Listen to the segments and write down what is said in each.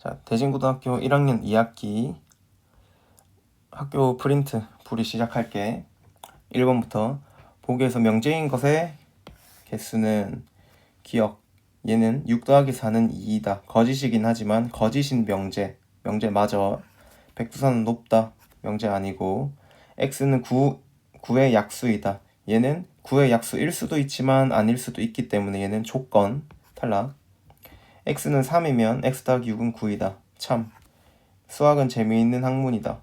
자, 대진고등학교 1학년 2학기 학교 프린트 불이 시작할게. 1번부터 보기에서 명제인 것의 개수는 기억. 얘는 6 더하기 4는 2이다. 거짓이긴 하지만 거짓인 명제. 명제 맞아. 백두산은 높다. 명제 아니고. x는 9의 약수이다. 얘는 9의 약수일 수도 있지만 아닐 수도 있기 때문에 얘는 조건. 탈락. x는 3이면 x 더하기 6은 9이다. 참. 수학은 재미있는 학문이다.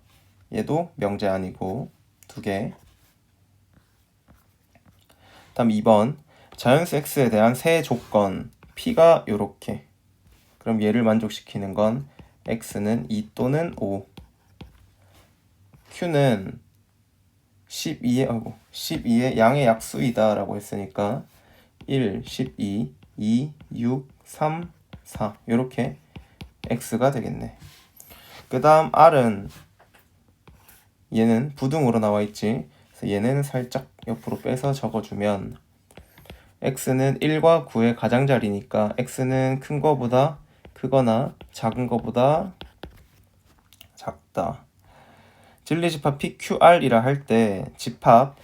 얘도 명제 아니고. 2개. 다음 2번. 자연수 x에 대한 세 조건. p가 요렇게. 그럼 얘를 만족시키는 건 x는 2 또는 5. q는 12의 양의 약수이다 라고 했으니까 1, 12, 2, 6, 3, 4 요렇게 x가 되겠네. 그 다음 r은 얘는 부등으로 나와 있지. 그래서 얘는 살짝 옆으로 빼서 적어주면 x는 1과 9의 가장자리니까 x는 큰 거보다 크거나 작은 거보다 작다. 진리집합 PQR이라 할 때 집합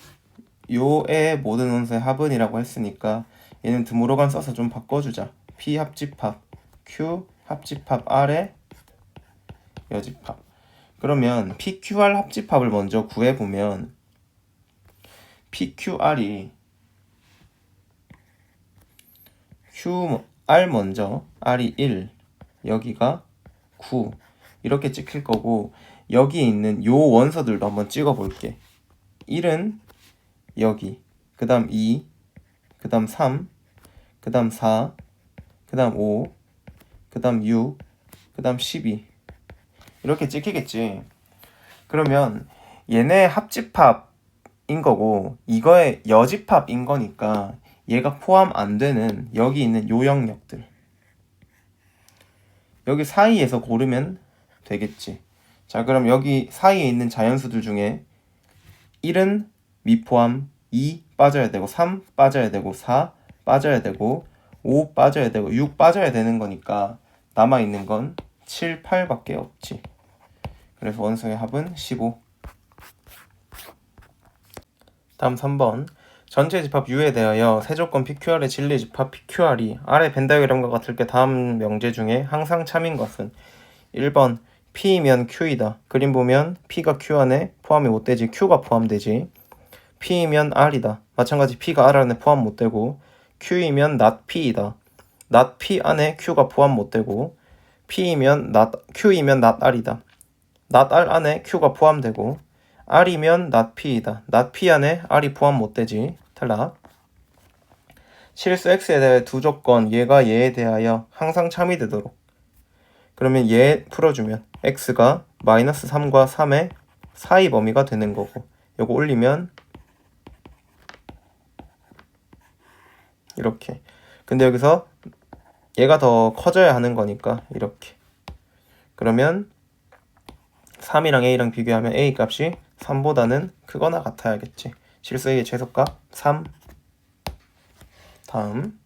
요의 모든 원소의 합은이라고 했으니까 얘는 드모로간 써서 좀 바꿔주자. P 합집합 Q 합집합 R의 여집합. 그러면 PQR 합집합을 먼저 구해보면 PQR이 QR 먼저 R이 1 여기가 9 이렇게 찍힐 거고 여기에 있는 요 원소들도 한번 찍어 볼게. 1은 여기, 그 다음 2, 그 다음 3, 그 다음 4, 그 다음 5, 그 다음 6, 그 다음 12 이렇게 찍히겠지. 그러면 얘네 합집합인 거고 이거의 여집합인 거니까 얘가 포함 안 되는 여기 있는 요 영역들 여기 사이에서 고르면 되겠지. 자, 그럼 여기 사이에 있는 자연수들 중에 1은 미포함, 2 빠져야 되고 3 빠져야 되고 4 빠져야 되고 5 빠져야 되고 6 빠져야 되는 거니까 남아있는 건 7, 8밖에 없지. 그래서 원소의 합은 15. 다음 3번. 전체 집합 U에 대하여 세조건 PQR의 진리 집합 PQR이 아래 벤 다이어그램과 같을 때 다음 명제 중에 항상 참인 것은 1번 P이면 Q이다. 그림 보면 P가 Q 안에 포함이 못 되지. Q가 포함되지. P이면 R이다. 마찬가지 P가 R 안에 포함 못 되고 Q이면 not P이다. not P 안에 Q가 포함 못 되고 Q이면 not R이다. not R 안에 Q가 포함되고 R이면 not P이다. not P 안에 R이 포함 못 되지. 탈락. 실수 X에 대해 두 조건 얘가 얘에 대하여 항상 참이 되도록. 그러면 얘 풀어주면 X가 마이너스 3과 3의 사이 범위가 되는 거고 요거 올리면 이렇게. 근데 여기서 얘가 더 커져야 하는 거니까 이렇게. 그러면 3이랑 A랑 비교하면 A 값이 3보다는 크거나 같아야겠지. 실수 A의 최소값 3. 다음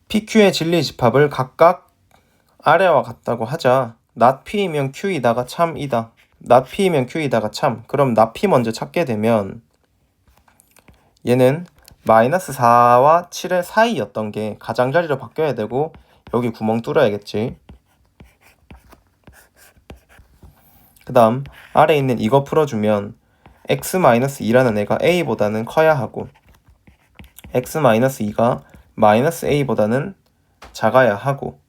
PQ의 진리 집합을 각각 아래와 같다고 하자. not P이면 Q이다가 참이다. not P이면 Q이다가 참. 그럼 not P 먼저 찾게 되면 얘는 마이너스 4와 7의 사이였던 게 가장자리로 바뀌어야 되고 여기 구멍 뚫어야겠지. 그 다음 아래에 있는 이거 풀어주면 x-2라는 애가 a보다는 커야 하고 x-2가 마이너스 a보다는 작아야 하고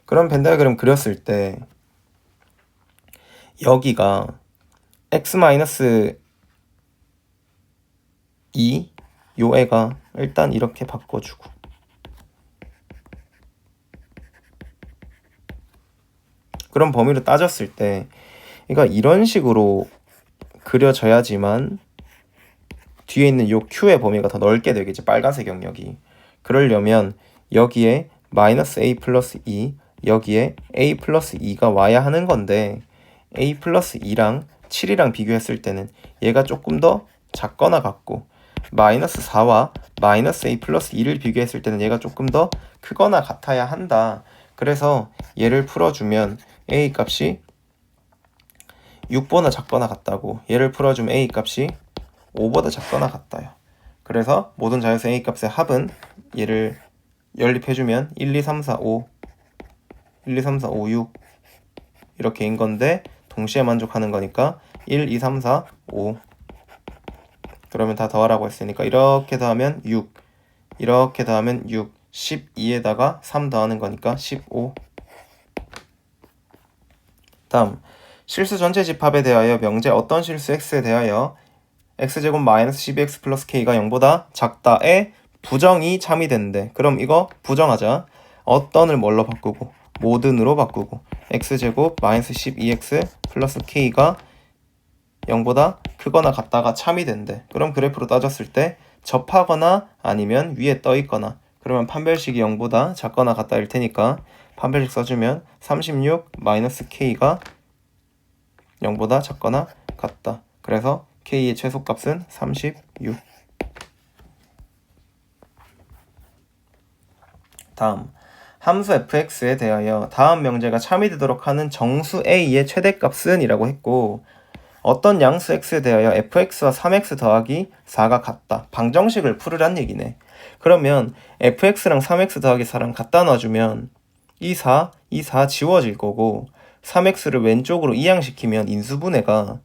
그런 벤 다이어그램 그렸을 때 여기가 x-2 요 애가 일단 이렇게 바꿔주고 그런 범위로 따졌을 때 그러니까 이런 식으로 그려져야지만 뒤에 있는 요 Q의 범위가 더 넓게 되겠지. 빨간색 영역이. 그러려면 여기에 마이너스 A 플러스 2 여기에 A 플러스 2가 와야 하는 건데 A 플러스 2랑 7이랑 비교했을 때는 얘가 조금 더 작거나 같고 마이너스 4와 마이너스 a 플러스 2를 비교했을 때는 얘가 조금 더 크거나 같아야 한다. 그래서 얘를 풀어주면 a 값이 6보다 작거나 같다고, 얘를 풀어주면 a 값이 5보다 작거나 같다요. 그래서 모든 자연수 a 값의 합은 얘를 연립해주면 1, 2, 3, 4, 5 1, 2, 3, 4, 5, 6 이렇게인 건데 동시에 만족하는 거니까 1, 2, 3, 4, 5 그러면 다 더하라고 했으니까 이렇게 더하면 6 이렇게 더하면 6 12에다가 3 더하는 거니까 15. 다음 실수 전체 집합에 대하여 명제 어떤 실수 x에 대하여 x제곱 마이너스 12x 플러스 k가 0보다 작다에 부정이 참이되는데, 그럼 이거 부정하자. 어떤을 뭘로 바꾸고 모든으로 바꾸고 x제곱 마이너스 12x 플러스 k가 0보다 크거나 같다가 참이 된대. 그럼 그래프로 따졌을 때 접하거나 아니면 위에 떠 있거나, 그러면 판별식이 0보다 작거나 같다일 테니까 판별식 써주면 36 마이너스 k가 0보다 작거나 같다. 그래서 k의 최소값은 36. 다음 함수 fx에 대하여 다음 명제가 참이되도록 하는 정수 a의 최대값은 이라고 했고, 어떤 양수 x에 대하여 fx와 3x 더하기 4가 같다. 방정식을 풀으란 얘기네. 그러면 fx랑 3x 더하기 4랑 갖다 놔주면 이 4 지워질 거고, 3x를 왼쪽으로 이항시키면 인수분해가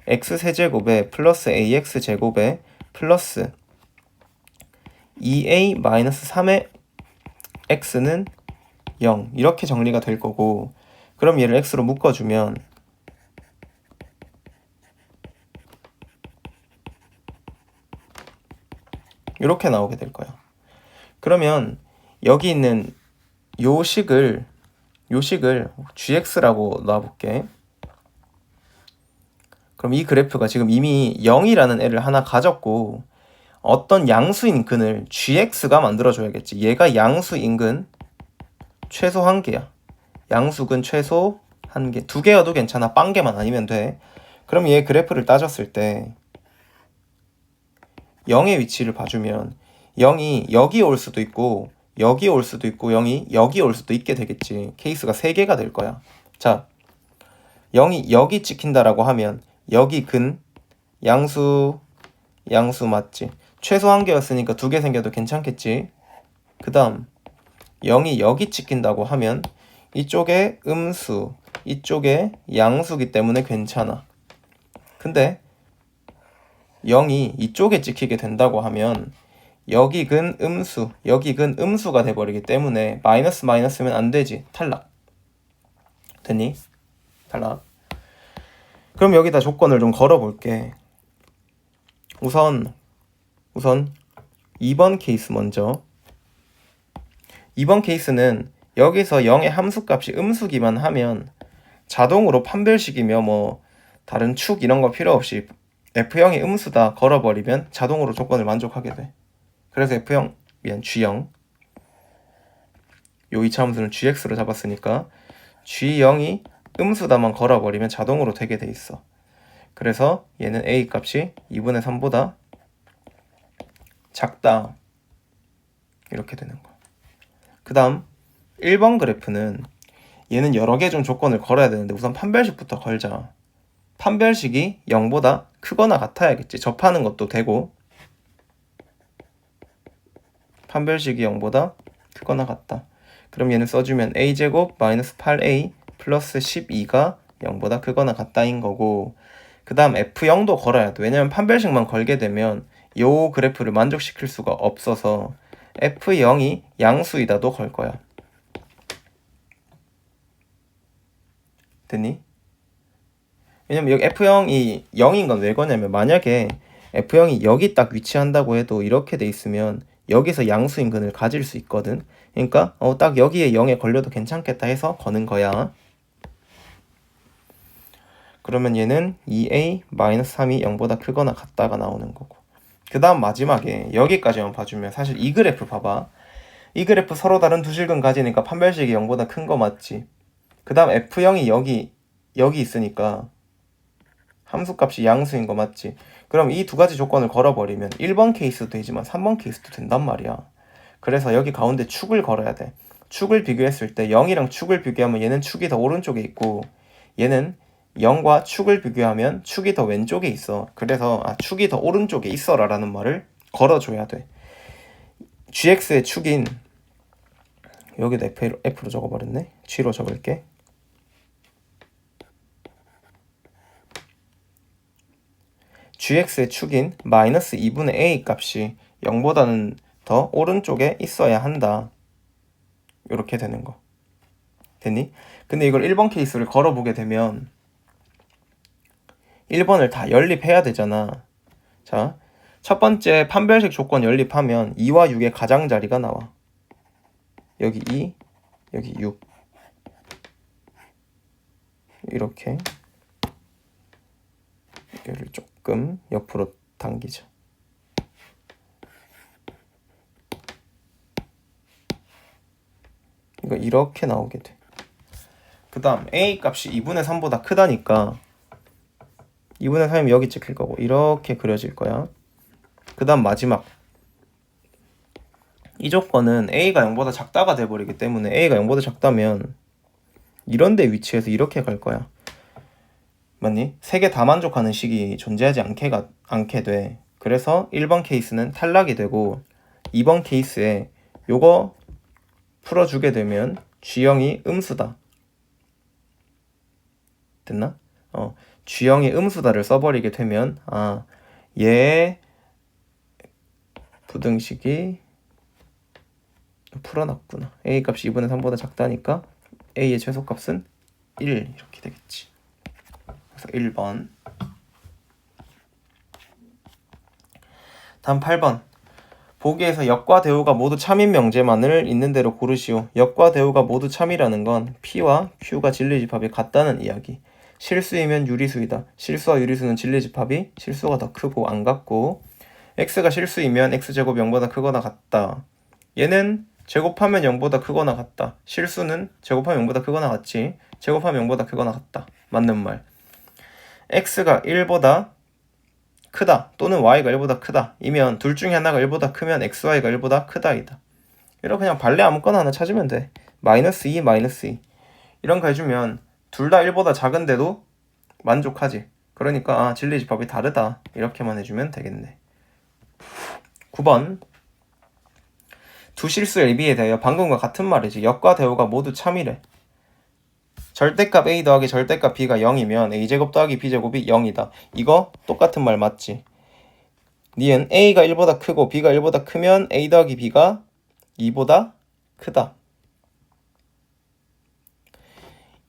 x세제곱에 플러스 ax제곱에 플러스 2a-3의 x는 0 이렇게 정리가 될 거고, 그럼 얘를 x로 묶어주면 이렇게 나오게 될 거야. 그러면 여기 있는 요식을 gx라고 놔볼게. 그럼 이 그래프가 지금 이미 0이라는 애를 하나 가졌고 어떤 양수인 근을 gx가 만들어줘야겠지. 얘가 양수인 근 최소 1개야. 양수근 최소 1개. 2개여도 괜찮아. 빵개만 아니면 돼. 그럼 얘 그래프를 따졌을 때 0의 위치를 봐주면 0이 여기 올 수도 있고 여기 올 수도 있고 0이 여기 올 수도 있게 되겠지. 케이스가 3개가 될 거야. 자, 0이 여기 찍힌다라고 하면 여기 근 양수 맞지? 최소 1개였으니까 2개 생겨도 괜찮겠지. 그 다음 0이 여기 찍힌다고 하면 이쪽에 음수 이쪽에 양수기 때문에 괜찮아. 근데 0이 이쪽에 찍히게 된다고 하면 여기 근 음수 여기 근 음수가 돼버리기 때문에 마이너스면 안 되지. 탈락. 됐니? 탈락. 그럼 여기다 조건을 좀 걸어볼게. 우선 2번 케이스 먼저. 2번 케이스는 여기서 0의 함수값이 음수기만 하면 자동으로 판별식이며 뭐 다른 축 이런 거 필요 없이 F0이 음수다 걸어버리면 자동으로 조건을 만족하게 돼. 그래서 G0 요 2차 함수는 GX로 잡았으니까 G0이 음수다만 걸어버리면 자동으로 되게 돼 있어. 그래서 얘는 A 값이 2분의 3보다 작다 이렇게 되는 거야. 그 다음 1번 그래프는 얘는 여러 개 좀 조건을 걸어야 되는데 우선 판별식부터 걸자. 판별식이 0보다 크거나 같아야겠지. 접하는 것도 되고 판별식이 0보다 크거나 같다. 그럼 얘는 써주면 a제곱 마이너스 8a 플러스 12가 0보다 크거나 같다인 거고, 그 다음 F0도 걸어야 돼. 왜냐면 판별식만 걸게 되면 요 그래프를 만족시킬 수가 없어서 F0이 양수이다도 걸 거야. 됐니? 왜냐면 여기 F0이 0인 건 왜 거냐면 만약에 F0이 여기 딱 위치한다고 해도 이렇게 돼 있으면 여기서 양수인 근을 가질 수 있거든. 그러니까 딱 여기에 0에 걸려도 괜찮겠다 해서 거는 거야. 그러면 얘는 2a-3이 0보다 크거나 같다가 나오는 거고, 그 다음 마지막에 여기까지만 봐주면 사실 이 그래프 봐봐. 이 그래프 서로 다른 두 실근 가지니까 판별식이 0보다 큰 거 맞지? 그 다음 F0이 여기 있으니까 함수값이 양수인 거 맞지? 그럼 이 두 가지 조건을 걸어버리면 1번 케이스도 되지만 3번 케이스도 된단 말이야. 그래서 여기 가운데 축을 걸어야 돼. 축을 비교했을 때 0이랑 축을 비교하면 얘는 축이 더 오른쪽에 있고 얘는 0과 축을 비교하면 축이 더 왼쪽에 있어. 그래서 축이 더 오른쪽에 있어라 라는 말을 걸어줘야 돼. gx의 축인 여기다 F로 적어버렸네. G로 적을게. gx의 축인 마이너스 2분의 a 값이 0보다는 더 오른쪽에 있어야 한다. 이렇게 되는 거. 됐니? 근데 이걸 1번 케이스를 걸어보게 되면 1번을 다 연립해야 되잖아. 자, 첫 번째 판별식 조건 연립하면 2와 6의 가장자리가 나와. 여기 2, 여기 6. 이렇게 얘를 조금 옆으로 당기자. 이거 이렇게 나오게 돼. 그 다음 a 값이 2분의 3보다 크다니까 2분의 3이면 여기 찍힐 거고 이렇게 그려질 거야. 그 다음 마지막 이 조건은 a가 0보다 작다가 돼버리기 때문에 a가 0보다 작다면 이런 데 위치해서 이렇게 갈 거야. 맞니? 세 개 다 만족하는 식이 존재하지 않게 돼. 그래서 1번 케이스는 탈락이 되고 2번 케이스에 요거 풀어주게 되면 G형이 음수다. 됐나? G형이 음수다를 써버리게 되면 얘 부등식이 풀어놨구나. A 값이 2분의 3보다 작다니까 A의 최소값은 1 이렇게 되겠지. 그래서 1번. 다음 8번. 보기에서 역과 대우가 모두 참인 명제만을 있는 대로 고르시오. 역과 대우가 모두 참이라는 건 P와 Q가 진리집합이 같다는 이야기. 실수이면 유리수이다. 실수와 유리수는 진리집합이 실수가 더 크고 안 같고 X가 실수이면 X제곱 0보다 크거나 같다. 얘는 제곱하면 0보다 크거나 같다. 실수는 제곱하면 0보다 크거나 같지. 제곱하면 0보다 크거나 같다. 맞는 말. X가 1보다 크다 또는 Y가 1보다 크다 이면 둘 중에 하나가 1보다 크면 XY가 1보다 크다이다. 이런 그냥 발레 아무거나 하나 찾으면 돼. 마이너스 2, 마이너스 2 이런 거 해주면 둘 다 1보다 작은데도 만족하지. 그러니까 진리집합이 다르다 이렇게만 해주면 되겠네. 9번. 두 실수 LB에 대하여 방금과 같은 말이지. 역과 대우가 모두 참이래. 절대값 A 더하기 절대값 B가 0이면 A제곱 더하기 B제곱이 0이다. 이거 똑같은 말 맞지? 니은 A가 1보다 크고 B가 1보다 크면 A 더하기 B가 2보다 크다.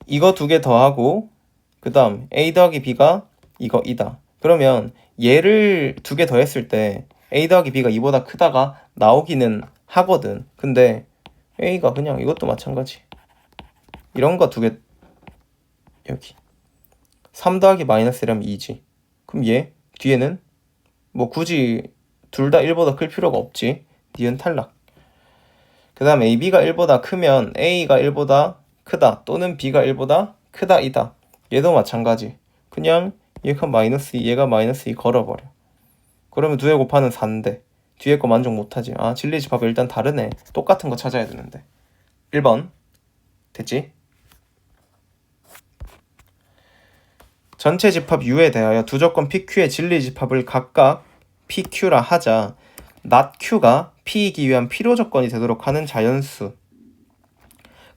이거 두 개 더하고 그 다음 A 더하기 B가 이거이다. 그러면 얘를 두 개 더했을 때 A 더하기 B가 2보다 크다가 나오기는 하거든. 근데 A가 그냥 이것도 마찬가지. 이런 거 두 개 여기 3 더하기 마이너스 1하면 2지. 그럼 얘 뒤에는 뭐 굳이 둘 다 1보다 클 필요가 없지. 니은 탈락. 그 다음 AB가 1보다 크면 A가 1보다 크다 또는 B가 1보다 크다 이다. 얘도 마찬가지. 그냥 얘가 마이너스 2 얘가 마이너스 2 걸어버려. 그러면 두 개 곱하는 4인데 뒤에 거 만족 못하지. 진리집합이 일단 다르네. 똑같은 거 찾아야 되는데. 1번 됐지? 전체 집합 U에 대하여 두 조건 PQ의 진리집합을 각각 PQ라 하자. not Q가 P이기 위한 필요 조건이 되도록 하는 자연수.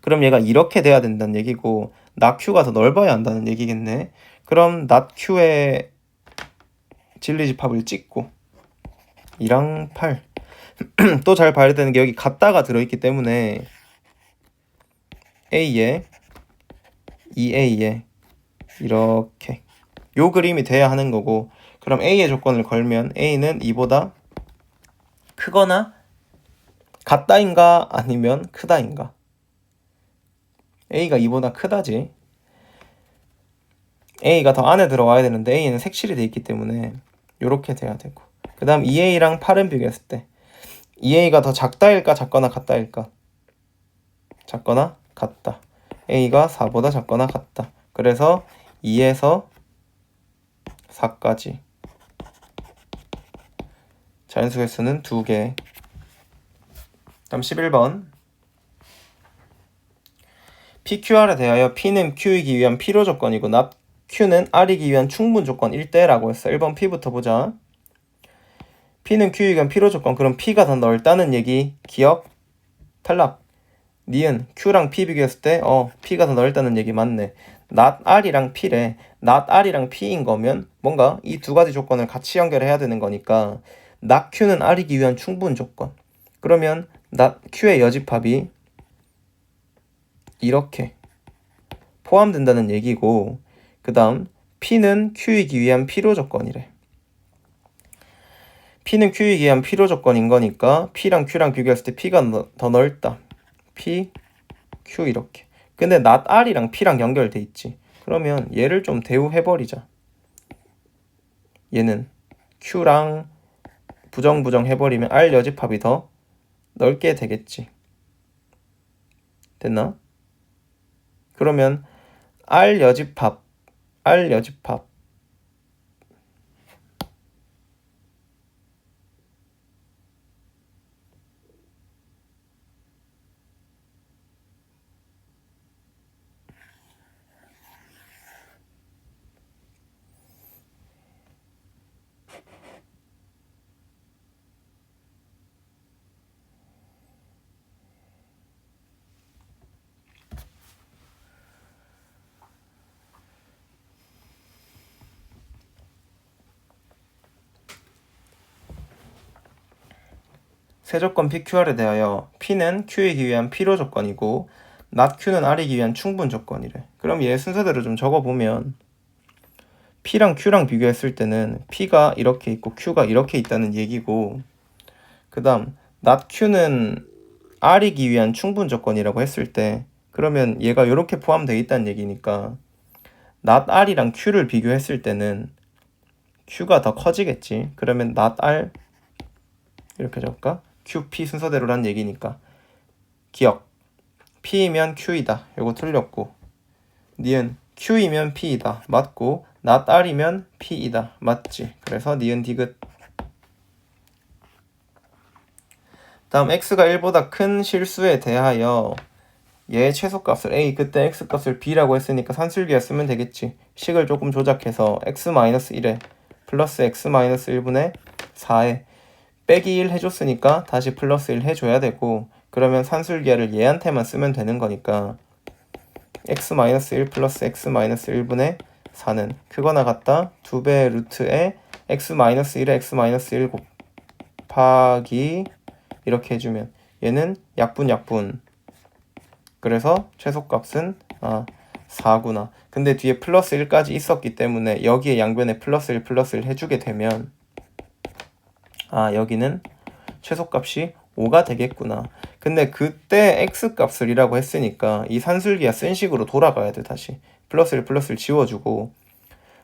그럼 얘가 이렇게 돼야 된다는 얘기고 not Q가 더 넓어야 한다는 얘기겠네. 그럼 not Q의 진리집합을 찍고 2랑 8 또 잘 봐야 되는 게 여기 같다가 들어있기 때문에 A에 2A에 이렇게 요 그림이 돼야 하는 거고 그럼 A의 조건을 걸면 A는 2보다 크거나 같다인가 아니면 크다인가. A가 2보다 크다지. A가 더 안에 들어와야 되는데 A는 색칠이 돼 있기 때문에 요렇게 돼야 되고 그 다음 2A랑 8은 비교했을 때 2A가 더 작다일까 작거나 같다일까. 작거나 같다. A가 4보다 작거나 같다. 그래서 2에서 4까지 자연수 개수는 2개. 다음 11번. PQR에 대하여 P는 Q이기 위한 필요 조건이고 not Q는 R이기 위한 충분 조건일 때라고 했어. 1번 P부터 보자. P는 Q이기 위한 필요 조건. 그럼 P가 더 넓다는 얘기 기억? 탈락. 니은 Q랑 P 비교했을 때 P가 더 넓다는 얘기 맞네. not R이랑 P래. not R이랑 P인 거면 뭔가 이 두 가지 조건을 같이 연결해야 되는 거니까 not Q는 R이기 위한 충분 조건. 그러면 not Q의 여집합이 이렇게 포함된다는 얘기고, 그 다음 P는 Q이기 위한 필요 조건이래. P는 Q이기 위한 필요 조건인 거니까 P랑 Q랑 비교했을 때 P가 더 넓다. P, Q 이렇게. 근데 not R이랑 P랑 연결돼 있지. 그러면 얘를 좀 대우해버리자. 얘는 Q랑 부정 해버리면 R 여집합이 더 넓게 되겠지. 됐나? 그러면 R 여집합 세조건 PQR에 대하여 P는 Q이기 위한 필요 조건이고 not Q는 R이기 위한 충분 조건이래. 그럼 얘 순서대로 좀 적어보면 P랑 Q랑 비교했을 때는 P가 이렇게 있고 Q가 이렇게 있다는 얘기고, 그 다음 not Q는 R이기 위한 충분 조건이라고 했을 때 그러면 얘가 이렇게 포함되어 있다는 얘기니까 not R이랑 Q를 비교했을 때는 Q가 더 커지겠지. 그러면 not R 이렇게 적을까? QP 순서대로란 얘기니까 기억. P이면 Q이다. 요거 틀렸고, 니은 Q이면 P이다. 맞고, not R이면 P이다. 맞지? 그래서 니은 디귿. 다음 x가 1보다 큰 실수에 대하여 얘의 최소값을 A, 그때 x값을 B라고 했으니까 산술기에 쓰면 되겠지. 식을 조금 조작해서 x-1에 플러스 x-1분의 4에 빼기 1 해줬으니까 다시 플러스 1 해줘야 되고, 그러면 산술기하를 얘한테만 쓰면 되는 거니까 x-1 플러스 x-1분의 4는 크거나 같다 2배 루트에 x-1에 x-1 곱하기 이렇게 해주면 얘는 약분. 그래서 최소값은 4구나. 근데 뒤에 플러스 1까지 있었기 때문에 여기에 양변에 플러스 1 해주게 되면 여기는 최소값이 5가 되겠구나. 근데 그때 x값을 이라고 했으니까 이 산술기가 쓴 식으로 돌아가야 돼. 다시 플러스 1 지워주고,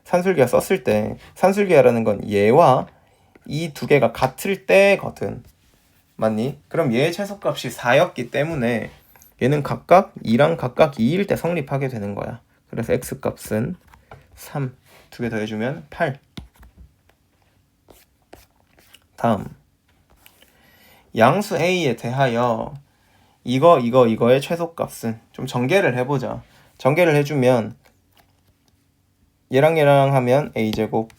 산술기가 썼을 때 산술기라는 건 얘와 이 두 개가 같을 때거든. 맞니? 그럼 얘의 최소값이 4였기 때문에 얘는 각각 2랑 각각 2일 때 성립하게 되는 거야. 그래서 x값은 3, 두 개 더해주면 8. 다음 양수 a에 대하여 이거의 최소값은 좀 전개를 해보자. 전개를 해주면 얘랑 하면 a제곱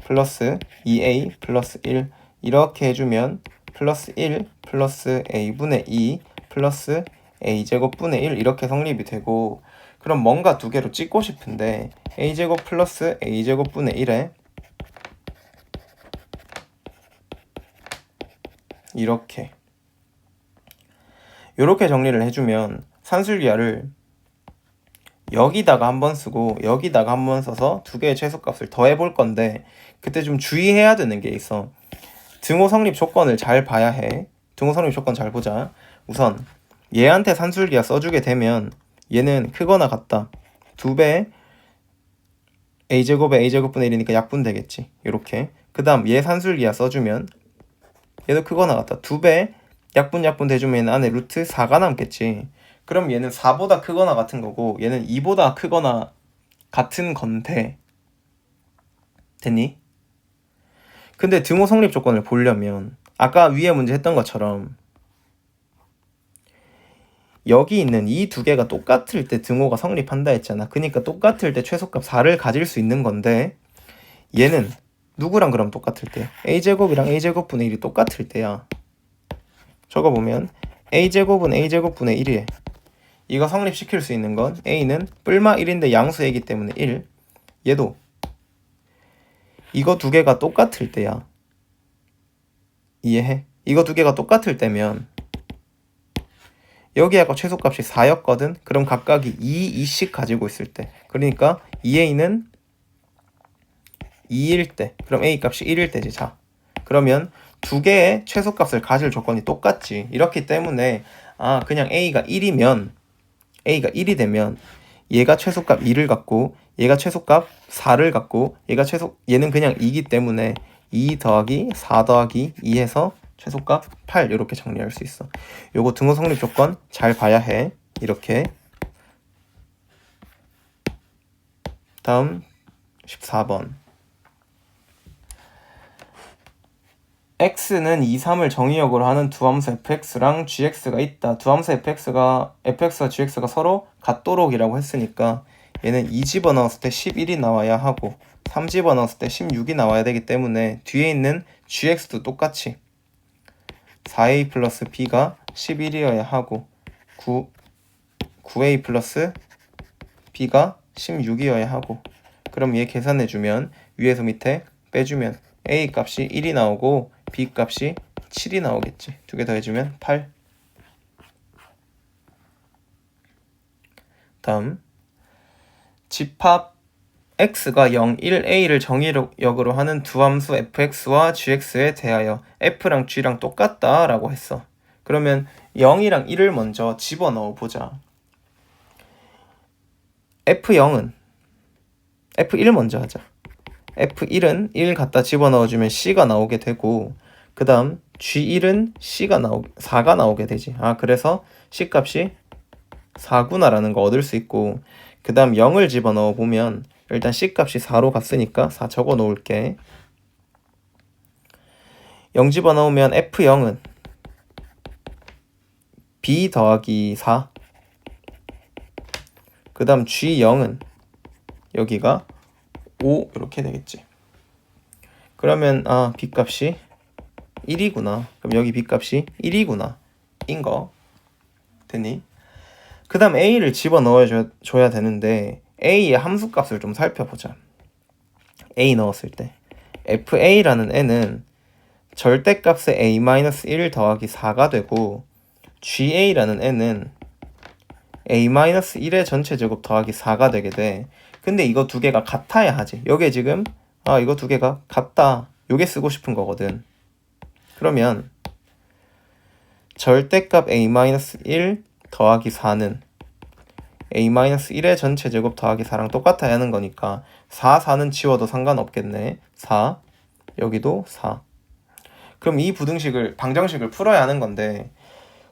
플러스 2a 플러스 1 이렇게 해주면 플러스 1 플러스 a분의 2 플러스 a제곱분의 1 이렇게 성립이 되고, 그럼 뭔가 두 개로 찍고 싶은데 a제곱 플러스 a제곱분의 1에 이렇게 정리를 해주면 산술기하를 여기다가 한번 쓰고 여기다가 한번 써서 두 개의 최소값을 더해볼 건데, 그때 좀 주의해야 되는 게 있어. 등호 성립 조건을 잘 봐야 해. 등호 성립 조건 잘 보자. 우선 얘한테 산술기하 써주게 되면 얘는 크거나 같다 2배 a제곱에 a제곱분의 1이니까 약분 되겠지. 이렇게. 그 다음 얘 산술기하 써주면 얘도 크거나 같다 2배 약분 대주면 안에 루트 4가 남겠지. 그럼 얘는 4보다 크거나 같은 거고 얘는 2보다 크거나 같은 건데, 됐니? 근데 등호 성립 조건을 보려면 아까 위에 문제 했던 것처럼 여기 있는 이 두 개가 똑같을 때 등호가 성립한다 했잖아. 그러니까 똑같을 때 최소값 4를 가질 수 있는 건데 얘는 누구랑 그럼 똑같을 때? a제곱이랑 a제곱분의 1이 똑같을 때야. 적어보면 a제곱은 a제곱분의 1이에 이거 성립시킬 수 있는 건 a는 뿔마 1인데 양수이기 때문에 1. 얘도 이거 두 개가 똑같을 때야. 이해해? 이거 두 개가 똑같을 때면 여기하고 최소값이 4였거든? 그럼 각각이 2, 2씩 가지고 있을 때. 그러니까 2a는 2일 때. 그럼 a 값이 1일 때지. 자, 그러면 두 개의 최소값을 가질 조건이 똑같지. 이렇기 때문에 그냥 a가 1이면 a가 1이 되면 얘가 최소값 2를 갖고 얘가 최소값 4를 갖고 얘는 그냥 2기 때문에 2 더하기 4 더하기 2 해서 최소값 8 이렇게 정리할 수 있어. 요거 등호 성립 조건 잘 봐야 해. 이렇게. 다음 14번. x는 2, 3을 정의역으로 하는 두 함수 fx랑 gx가 있다. 두 함수 fx와 gx가 서로 같도록이라고 했으니까 얘는 2 집어넣었을 때 11이 나와야 하고 3 집어넣었을 때 16이 나와야 되기 때문에 뒤에 있는 gx도 똑같이 4a 플러스 b가 11이어야 하고 9a 플러스 b가 16이어야 하고 그럼 얘 계산해주면 위에서 밑에 빼주면 a 값이 1이 나오고 b 값이 7이 나오겠지. 두 개 더해주면 8. 다음 집합 x가 0, 1a를 정의역으로 하는 두 함수 fx와 gx에 대하여 f랑 g랑 똑같다 라고 했어. 그러면 0이랑 1을 먼저 집어넣어 보자. f0은 f1 먼저 하자. f1은 1 갖다 집어넣어주면 c가 나오게 되고 그 다음 g1은 4가 나오게 되지. 그래서 c 값이 4구나 라는 거 얻을 수 있고 그 다음 0을 집어넣어 보면 일단 c 값이 4로 갔으니까 4 적어 놓을게. 0 집어넣으면 f0은 b 더하기 4 그 다음 g0은 여기가 5 이렇게 되겠지. 그러면 b 값이 1이구나. 그럼 여기 b 값이 1이구나 인거 됐니? 그 다음 a를 집어넣어줘야 되는데 a의 함수값을 좀 살펴보자. a 넣었을 때 fa라는 애는 절대값의 a-1 더하기 4가 되고 ga라는 애는 a-1의 전체 제곱 더하기 4가 되게 돼. 근데 이거 두 개가 같아야 하지. 여기에 지금 이거 두 개가 같다. 요게 쓰고 싶은 거거든. 그러면 절대값 a-1 더하기 4는 a-1의 전체 제곱 더하기 4랑 똑같아야 하는 거니까 4, 4는 지워도 상관없겠네. 4, 여기도 4. 그럼 이 방정식을 풀어야 하는 건데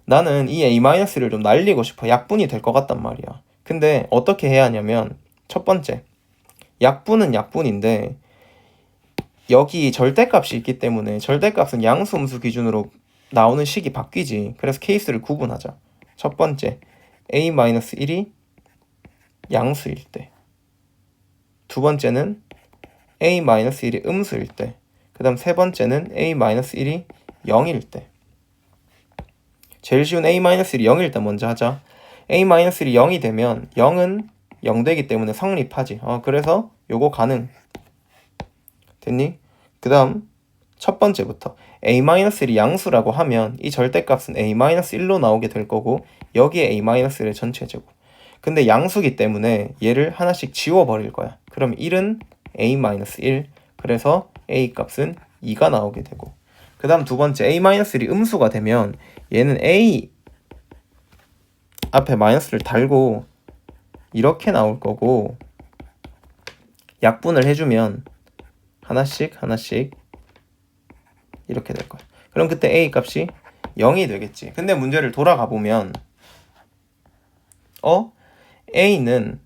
나는 이 a-를 좀 날리고 싶어. 약분이 될 것 같단 말이야. 근데 어떻게 해야 하냐면 첫 번째, 약분은 약분인데 여기 절대값이 있기 때문에 절대값은 양수 음수 기준으로 나오는 식이 바뀌지. 그래서 케이스를 구분하자. 첫 번째, a-1이 양수일 때. 두 번째는 a-1이 음수일 때. 그 다음 세 번째는 a-1이 0일 때. 제일 쉬운 a-1이 0일 때 먼저 하자. a-1이 0이 되면 0은 0 되기 때문에 성립하지. 그래서 요거 가능. 됐니? 그 다음 첫 번째부터 a-1이 양수라고 하면 이 절대값은 a-1로 나오게 될 거고 여기에 a-의 전체 제곱. 근데 양수기 때문에 얘를 하나씩 지워버릴 거야. 그럼 1은 a-1 그래서 a 값은 2가 나오게 되고 그 다음 두 번째 a-1이 음수가 되면 얘는 a 앞에 마이너스를 달고 이렇게 나올 거고 약분을 해주면 하나씩 이렇게 될 거야. 그럼 그때 a 값이 0이 되겠지. 근데 문제를 돌아가 보면 a는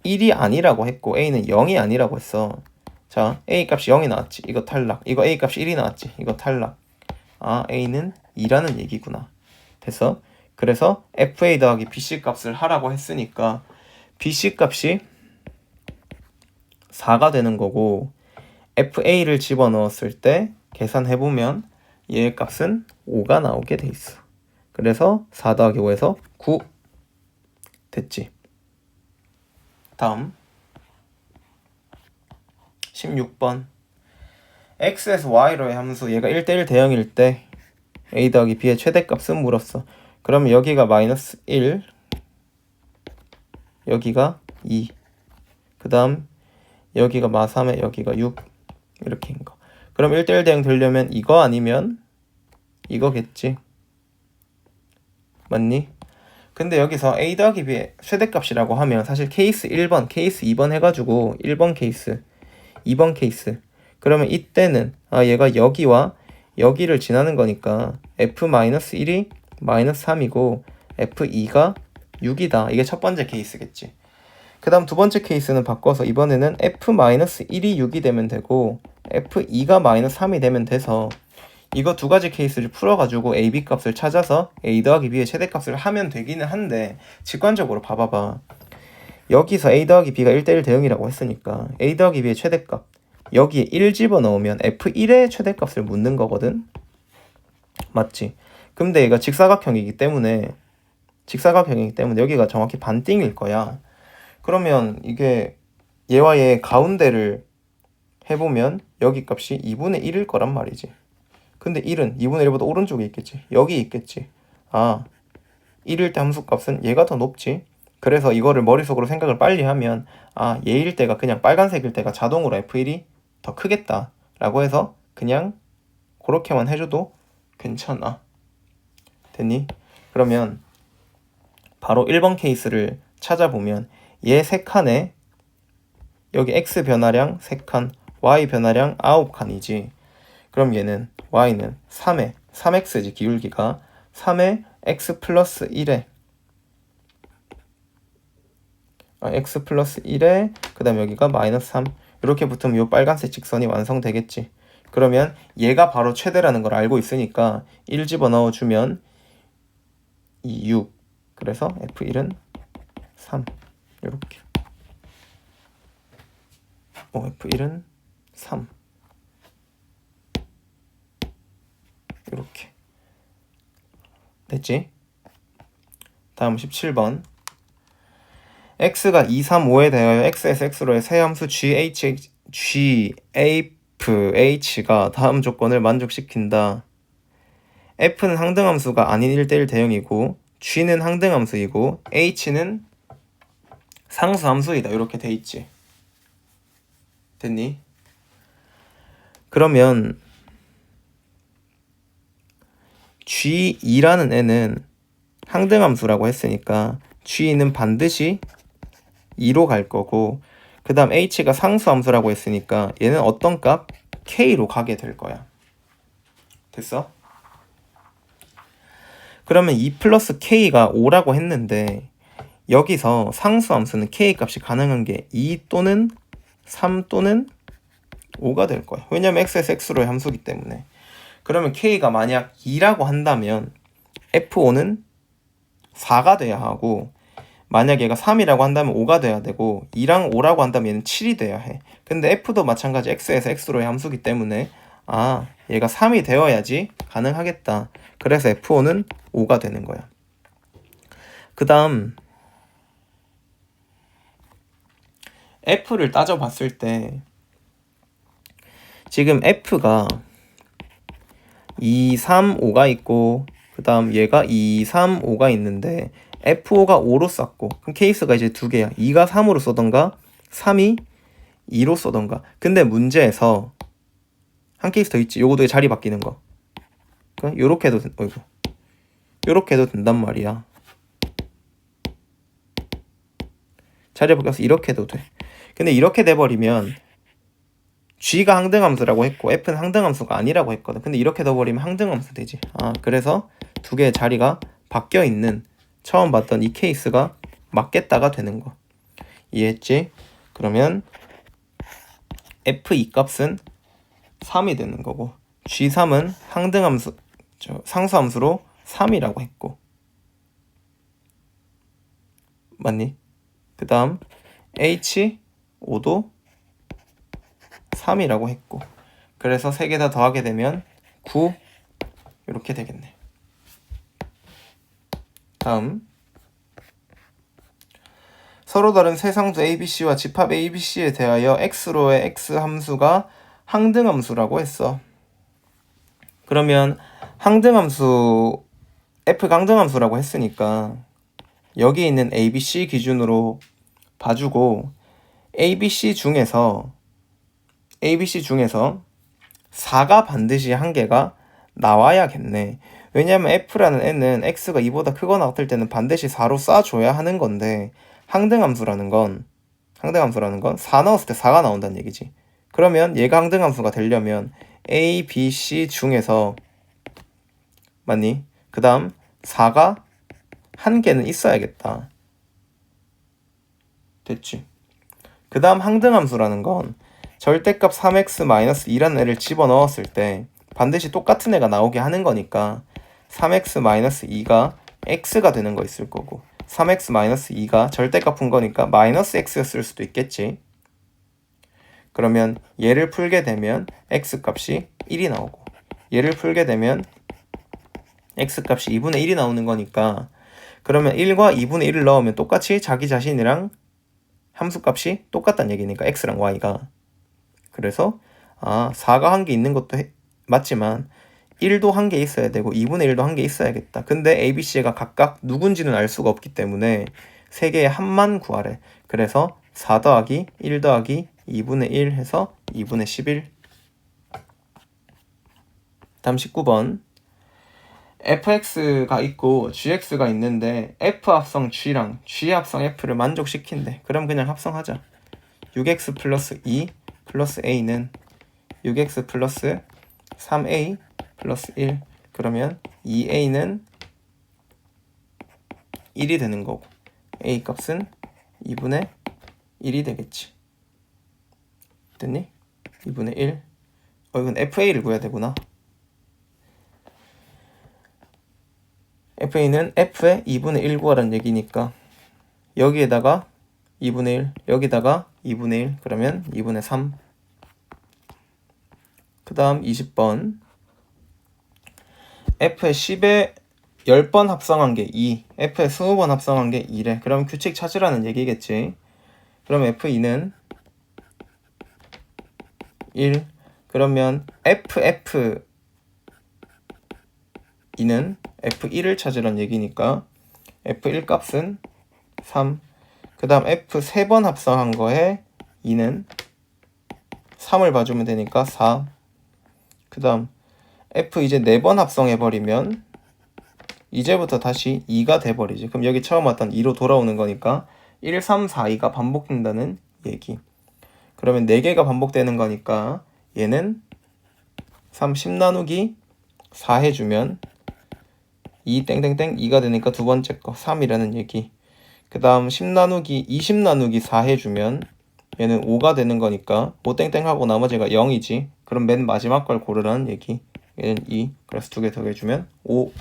1이 아니라고 했고 a는 0이 아니라고 했어. 자, A 값이 0이 나왔지. 이거 탈락. 이거 A 값이 1이 나왔지. 이거 탈락. 아, A는 2라는 얘기구나. 됐어? 그래서 FA 더하기 BC 값을 하라고 했으니까 BC 값이 4가 되는 거고 FA를 집어넣었을 때 계산해보면 얘의 값은 5가 나오게 돼 있어. 그래서 4 더하기 5에서 9 됐지. 다음 16번 x에서 y로의 함수 얘가 1대1 대형일 때 a 더하기 b의 최대값은 물었어. 그러면 여기가 마이너스 1 여기가 2 그 다음 여기가 마3에 여기가 6 이렇게인 거. 그럼 1대1 대형 되려면 이거 아니면 이거겠지. 맞니? 근데 여기서 a 더하기 b의 최대값이라고 하면 사실 케이스 1번, 케이스 2번 해가지고 1번 케이스, 2번 케이스. 그러면 이때는 얘가 여기와 여기를 지나는 거니까 f-1이 마이너스 3이고 f2가 6이다. 이게 첫 번째 케이스겠지. 그 다음 두 번째 케이스는 바꿔서 이번에는 f-1이 6이 되면 되고 f2가 마이너스 3이 되면 돼서 이거 두 가지 케이스를 풀어가지고 a, b 값을 찾아서 a 더하기 b의 최대값을 하면 되기는 한데 직관적으로 봐봐봐. 여기서 a 더하기 b가 1대1 대응이라고 했으니까 a 더하기 b의 최대값 여기에 1 집어넣으면 f1의 최대값을 묻는 거거든. 맞지? 근데 얘가 직사각형이기 때문에 여기가 정확히 반띵일 거야. 그러면 이게 얘와 얘 가운데를 해보면 여기 값이 2분의 1일 거란 말이지. 근데 1은 2분의 1보다 오른쪽에 있겠지. 여기 있겠지. 1일 때 함수값은 얘가 더 높지. 그래서 이거를 머릿속으로 생각을 빨리 하면 얘일 때가 그냥 빨간색일 때가 자동으로 F1이 더 크겠다 라고 해서 그냥 그렇게만 해줘도 괜찮아. 됐니? 그러면 바로 1번 케이스를 찾아보면 얘 3칸에 여기 X 변화량 3칸, Y 변화량 9칸이지. 그럼 얘는 Y는 3에 3X지 기울기가 3에 X 플러스 1에 X 플러스 1에 그 다음 여기가 마이너스 3 이렇게 붙으면 이 빨간색 직선이 완성되겠지. 그러면 얘가 바로 최대라는 걸 알고 있으니까 1 집어넣어주면 6 그래서 F1은 3 이렇게 F1은 3 이렇게 됐지? 다음 17번 x가 2, 3, 5에 대하여 x에서 x로의 세 함수 gfh가 다음 조건을 만족시킨다. f는 항등함수가 아닌 1대1 대형이고 g는 항등함수이고 h는 상수함수이다. 이렇게 돼 있지. 됐니? 그러면 g2라는 애는 항등함수라고 했으니까 g는 반드시 2로 갈 거고 그 다음 h가 상수함수라고 했으니까 얘는 어떤 값? k로 가게 될 거야. 됐어? 그러면 2 플러스 k가 5라고 했는데 여기서 상수함수는 k 값이 가능한 게 2 또는 3 또는 5가 될 거야. 왜냐면 x에서 x로의 함수기 때문에. 그러면 k가 만약 2라고 한다면 f5는 4가 돼야 하고 만약 얘가 3이라고 한다면 5가 돼야 되고 2랑 5라고 한다면 얘는 7이 돼야 해. 근데 f도 마찬가지 x에서 x로의 함수기 때문에 얘가 3이 되어야지 가능하겠다. 그래서 f5는 5가 되는 거야. 그 다음 f를 따져봤을 때 지금 f가 2, 3, 5가 있고 그 다음 얘가 2, 3, 5가 있는데 F5가 5로 쌌고 그럼 케이스가 이제 두 개야. 2가 3으로 쏘던가 3이 2로 쏘던가. 근데 문제에서 한 케이스 더 있지. 요거도 자리 바뀌는 거. 요렇게 해도 요렇게 해도 된단 말이야. 자리 바뀌어서 이렇게 해도 돼. 근데 이렇게 돼버리면 G가 항등함수라고 했고 F는 항등함수가 아니라고 했거든. 근데 이렇게 돼버리면 항등함수 되지. 그래서 두 개의 자리가 바뀌어있는 처음 봤던 이 케이스가 맞겠다가 되는 거. 이해했지? 그러면 f2 값은 3이 되는 거고 g3은 상등함수 상수함수로 3이라고 했고 맞니? 그 다음 h5도 3이라고 했고 그래서 3개 다 더하게 되면 9 이렇게 되겠네. 다음 서로 다른 세 상수 ABC와 집합 ABC에 대하여 x로의 x함수가 항등함수라고 했어. 그러면 항등함수 f가 항등함수라고 했으니까 여기 있는 ABC 기준으로 봐주고 ABC 중에서 4가 반드시 한 개가 나와야겠네. 왜냐면 f라는 n은 x가 2보다 크거나 같을 때는 반드시 4로 쏴줘야 하는 건데 항등함수라는 건 4 넣었을 때 4가 나온다는 얘기지. 그러면 얘가 항등함수가 되려면 A, B, C 중에서 맞니? 그 다음 4가 한 개는 있어야겠다. 됐지? 그 다음 항등함수라는 건 절대값 3x-2라는 애를 집어넣었을 때 반드시 똑같은 애가 나오게 하는 거니까 3x-2가 x가 되는 거 있을 거고 3x-2가 절대값 푼 거니까 마이너스 x였을 수도 있겠지. 그러면 얘를 풀게 되면 x값이 1이 나오고 얘를 풀게 되면 x값이 2분의 1이 나오는 거니까 그러면 1과 2분의 1을 넣으면 똑같이 자기 자신이랑 함수값이 똑같다는 얘기니까 x랑 y가. 그래서 4가 한 개 있는 것도 맞지만 1도 한 개 있어야 되고 2분의 1도 한 개 있어야겠다. 근데 ABC가 각각 누군지는 알 수가 없기 때문에 세 개의 합만 구하래. 그래서 4 더하기 1 더하기 2분의 1 해서 2분의 11. 다음 19번 fx가 있고 gx가 있는데 f 합성 g랑 g 합성 f를 만족시킨대. 그럼 그냥 합성하자. 6x 플러스 2 플러스 a는 6x 플러스 3a 플러스 1 그러면 2a는 1이 되는 거고 a 값은 2분의 1이 되겠지. 됐니? 2분의 1 이건 fa를 구해야 되구나. fa는 f의 2분의 1 구하라는 얘기니까 여기에다가 2분의 1 여기다가 2분의 1 그러면 2분의 3. 그 다음 20번 f의 10에 10번 합성한 게 2 f의 20번 합성한 게 2래. 그럼 규칙 찾으라는 얘기겠지. 그럼 f2는 1 그러면 f2는 f1을 찾으라는 얘기니까 f1 값은 3. 그 다음 f 3번 합성한 거에 2는 3을 봐주면 되니까 4. 그 다음 f 이제 4번 합성해버리면 이제부터 다시 2가 돼버리지. 그럼 여기 처음 왔던 2로 돌아오는 거니까 1, 3, 4, 2가 반복된다는 얘기. 그러면 4개가 반복되는 거니까 얘는 30 나누기 4 해주면 2 땡땡땡 2가 되니까 두 번째 거 3이라는 얘기. 그 다음 10 나누기 20 나누기 4 해주면 얘는 5가 되는 거니까 5 땡땡 하고 나머지가 0이지. 그럼 맨 마지막 걸 고르라는 얘기. 얘는 2. 그래서 두 개 더해주면 5.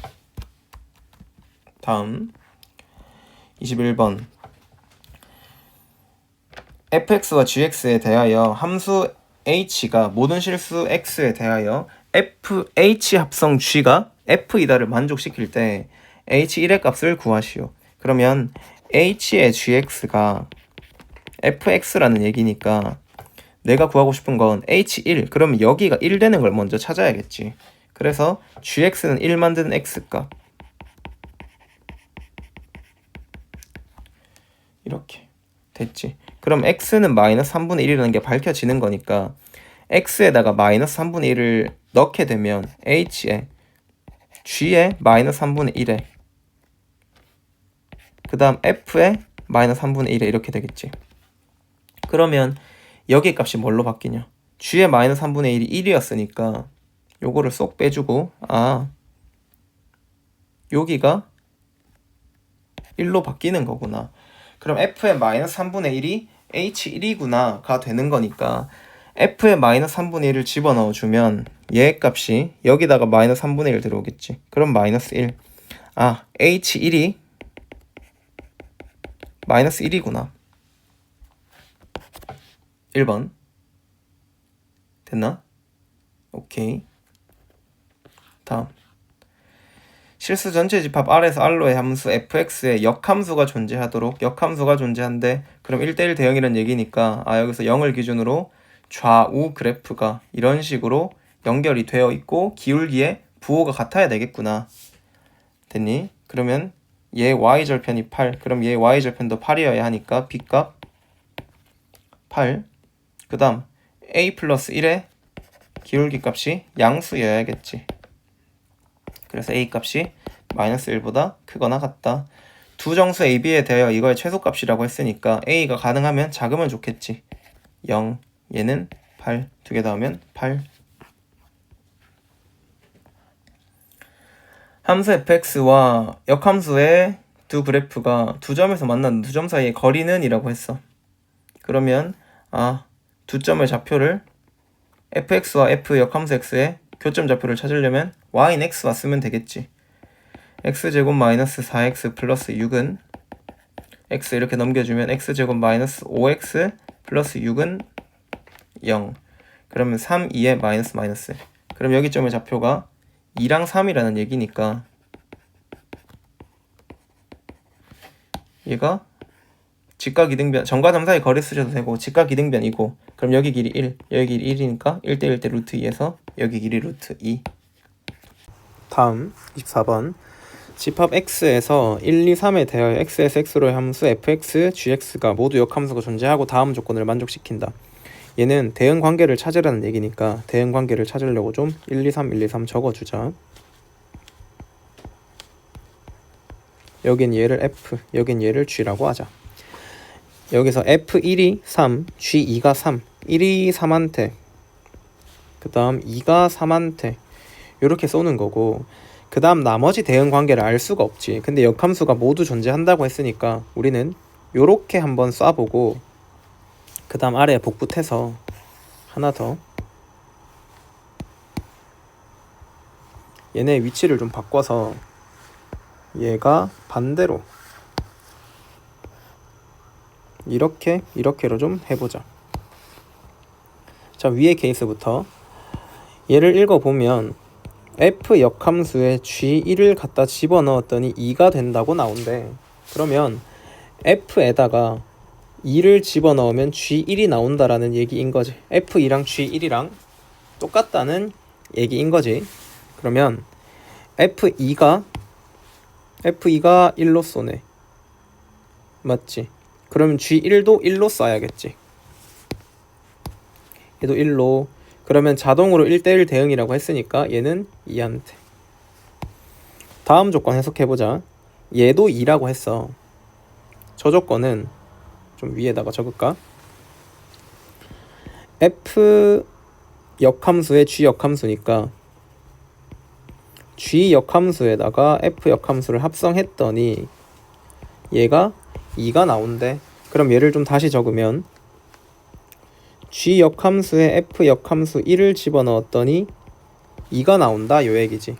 다음 21번 fx와 gx에 대하여 함수 h가 모든 실수 x에 대하여 fh 합성 g가 f이다를 만족시킬 때 h1의 값을 구하시오. 그러면 h의 gx가 fx라는 얘기니까 내가 구하고 싶은 건 h1 그러면 여기가 1 되는 걸 먼저 찾아야겠지. 그래서 gx는 1 만드는 x값 이렇게 됐지. 그럼 x는 마이너스 3분의 1이라는 게 밝혀지는 거니까 x에다가 마이너스 3분의 1을 넣게 되면 h에 g에 마이너스 3분의 1에 그 다음 f에 마이너스 3분의 1에 이렇게 되겠지. 그러면 여기 값이 뭘로 바뀌냐? g의 마이너스 3분의 1이 1이었으니까 요거를 쏙 빼주고 여기가 1로 바뀌는 거구나. 그럼 f의 마이너스 3분의 1이 h1이구나 가 되는 거니까 f의 마이너스 3분의 1을 집어넣어주면 얘 값이 여기다가 마이너스 3분의 1 들어오겠지. 그럼 마이너스 1. 아, h1이 마이너스 1이구나. 1번 됐나? 오케이. 다음 실수 전체 집합 R에서 R로의 함수 fx에 역함수가 존재하도록 역함수가 존재한대. 그럼 1대1 대응이란 얘기니까 여기서 0을 기준으로 좌우 그래프가 이런 식으로 연결이 되어 있고 기울기에 부호가 같아야 되겠구나. 됐니? 그러면 얘 y절편이 8. 그럼 얘 y절편도 8이어야 하니까 b값 8. 그 다음 a 플러스 1의 기울기 값이 양수여야겠지. 그래서 a 값이 마이너스 1보다 크거나 같다. 두 정수 a, b에 대하여 이거의 최소값이라고 했으니까 a가 가능하면 작으면 좋겠지. 0, 얘는 8. 두 개 더하면 8. 함수 fx와 역함수의 두 그래프가 두 점에서 만나는 두 점 사이의 거리는 이라고 했어. 그러면 두 점의 좌표를 fx와 f 역함수 x의 교점 좌표를 찾으려면 y는 x와 쓰면 되겠지. x제곱 마이너스 4x 플러스 6은 x 이렇게 넘겨주면 x제곱 마이너스 5x 플러스 6은 0. 그러면 3, 2에 마이너스 마이너스. 그럼 여기 점의 좌표가 2랑 3이라는 얘기니까 얘가 직각 이등변, 점과 점 사이 거리 쓰셔도 되고 직각 이등변이고, 그럼 여기 길이 1, 여기 길이 1이니까 1대 1대 루트 2에서 여기 길이 루트 2. 다음 24번 집합 x에서 1, 2, 3에 대하여 x에서 x로의 함수 fx, gx가 모두 역함수가 존재하고 다음 조건을 만족시킨다. 얘는 대응 관계를 찾으라는 얘기니까 대응 관계를 찾으려고 좀 1, 2, 3, 1, 2, 3 적어주자. 여긴 얘를 f, 여긴 얘를 g라고 하자. 여기서 f1이 3, g2가 3, 1이 3한테, 그 다음 2가 3한테 이렇게 쏘는 거고, 그 다음 나머지 대응 관계를 알 수가 없지. 근데 역함수가 모두 존재한다고 했으니까 우리는 요렇게 한번 쏴보고 그 다음 아래에 복붙해서 하나 더 얘네 위치를 좀 바꿔서 얘가 반대로 이렇게로 좀 해보자. 자, 위의 케이스부터 얘를 읽어보면 f 역함수에 g1을 갖다 집어넣었더니 2가 된다고 나온대. 그러면 f에다가 2를 집어넣으면 g1이 나온다라는 얘기인 거지. f2랑 g1이랑 똑같다는 얘기인 거지. 그러면 f2가 1로 쏘네. 맞지? 그러면 g1도 1로 쏴야겠지. 얘도 1로. 그러면 자동으로 1대1 대응이라고 했으니까 얘는 2한테. 다음 조건 해석해보자. 얘도 2라고 했어. 저 조건은 좀 위에다가 적을까? f 역함수에 g 역함수니까 g 역함수에다가 f 역함수를 합성했더니 얘가 2가 나온대. 그럼 얘를 좀 다시 적으면 g 역함수에 f 역함수 1을 집어넣었더니 2가 나온다 요 얘기지.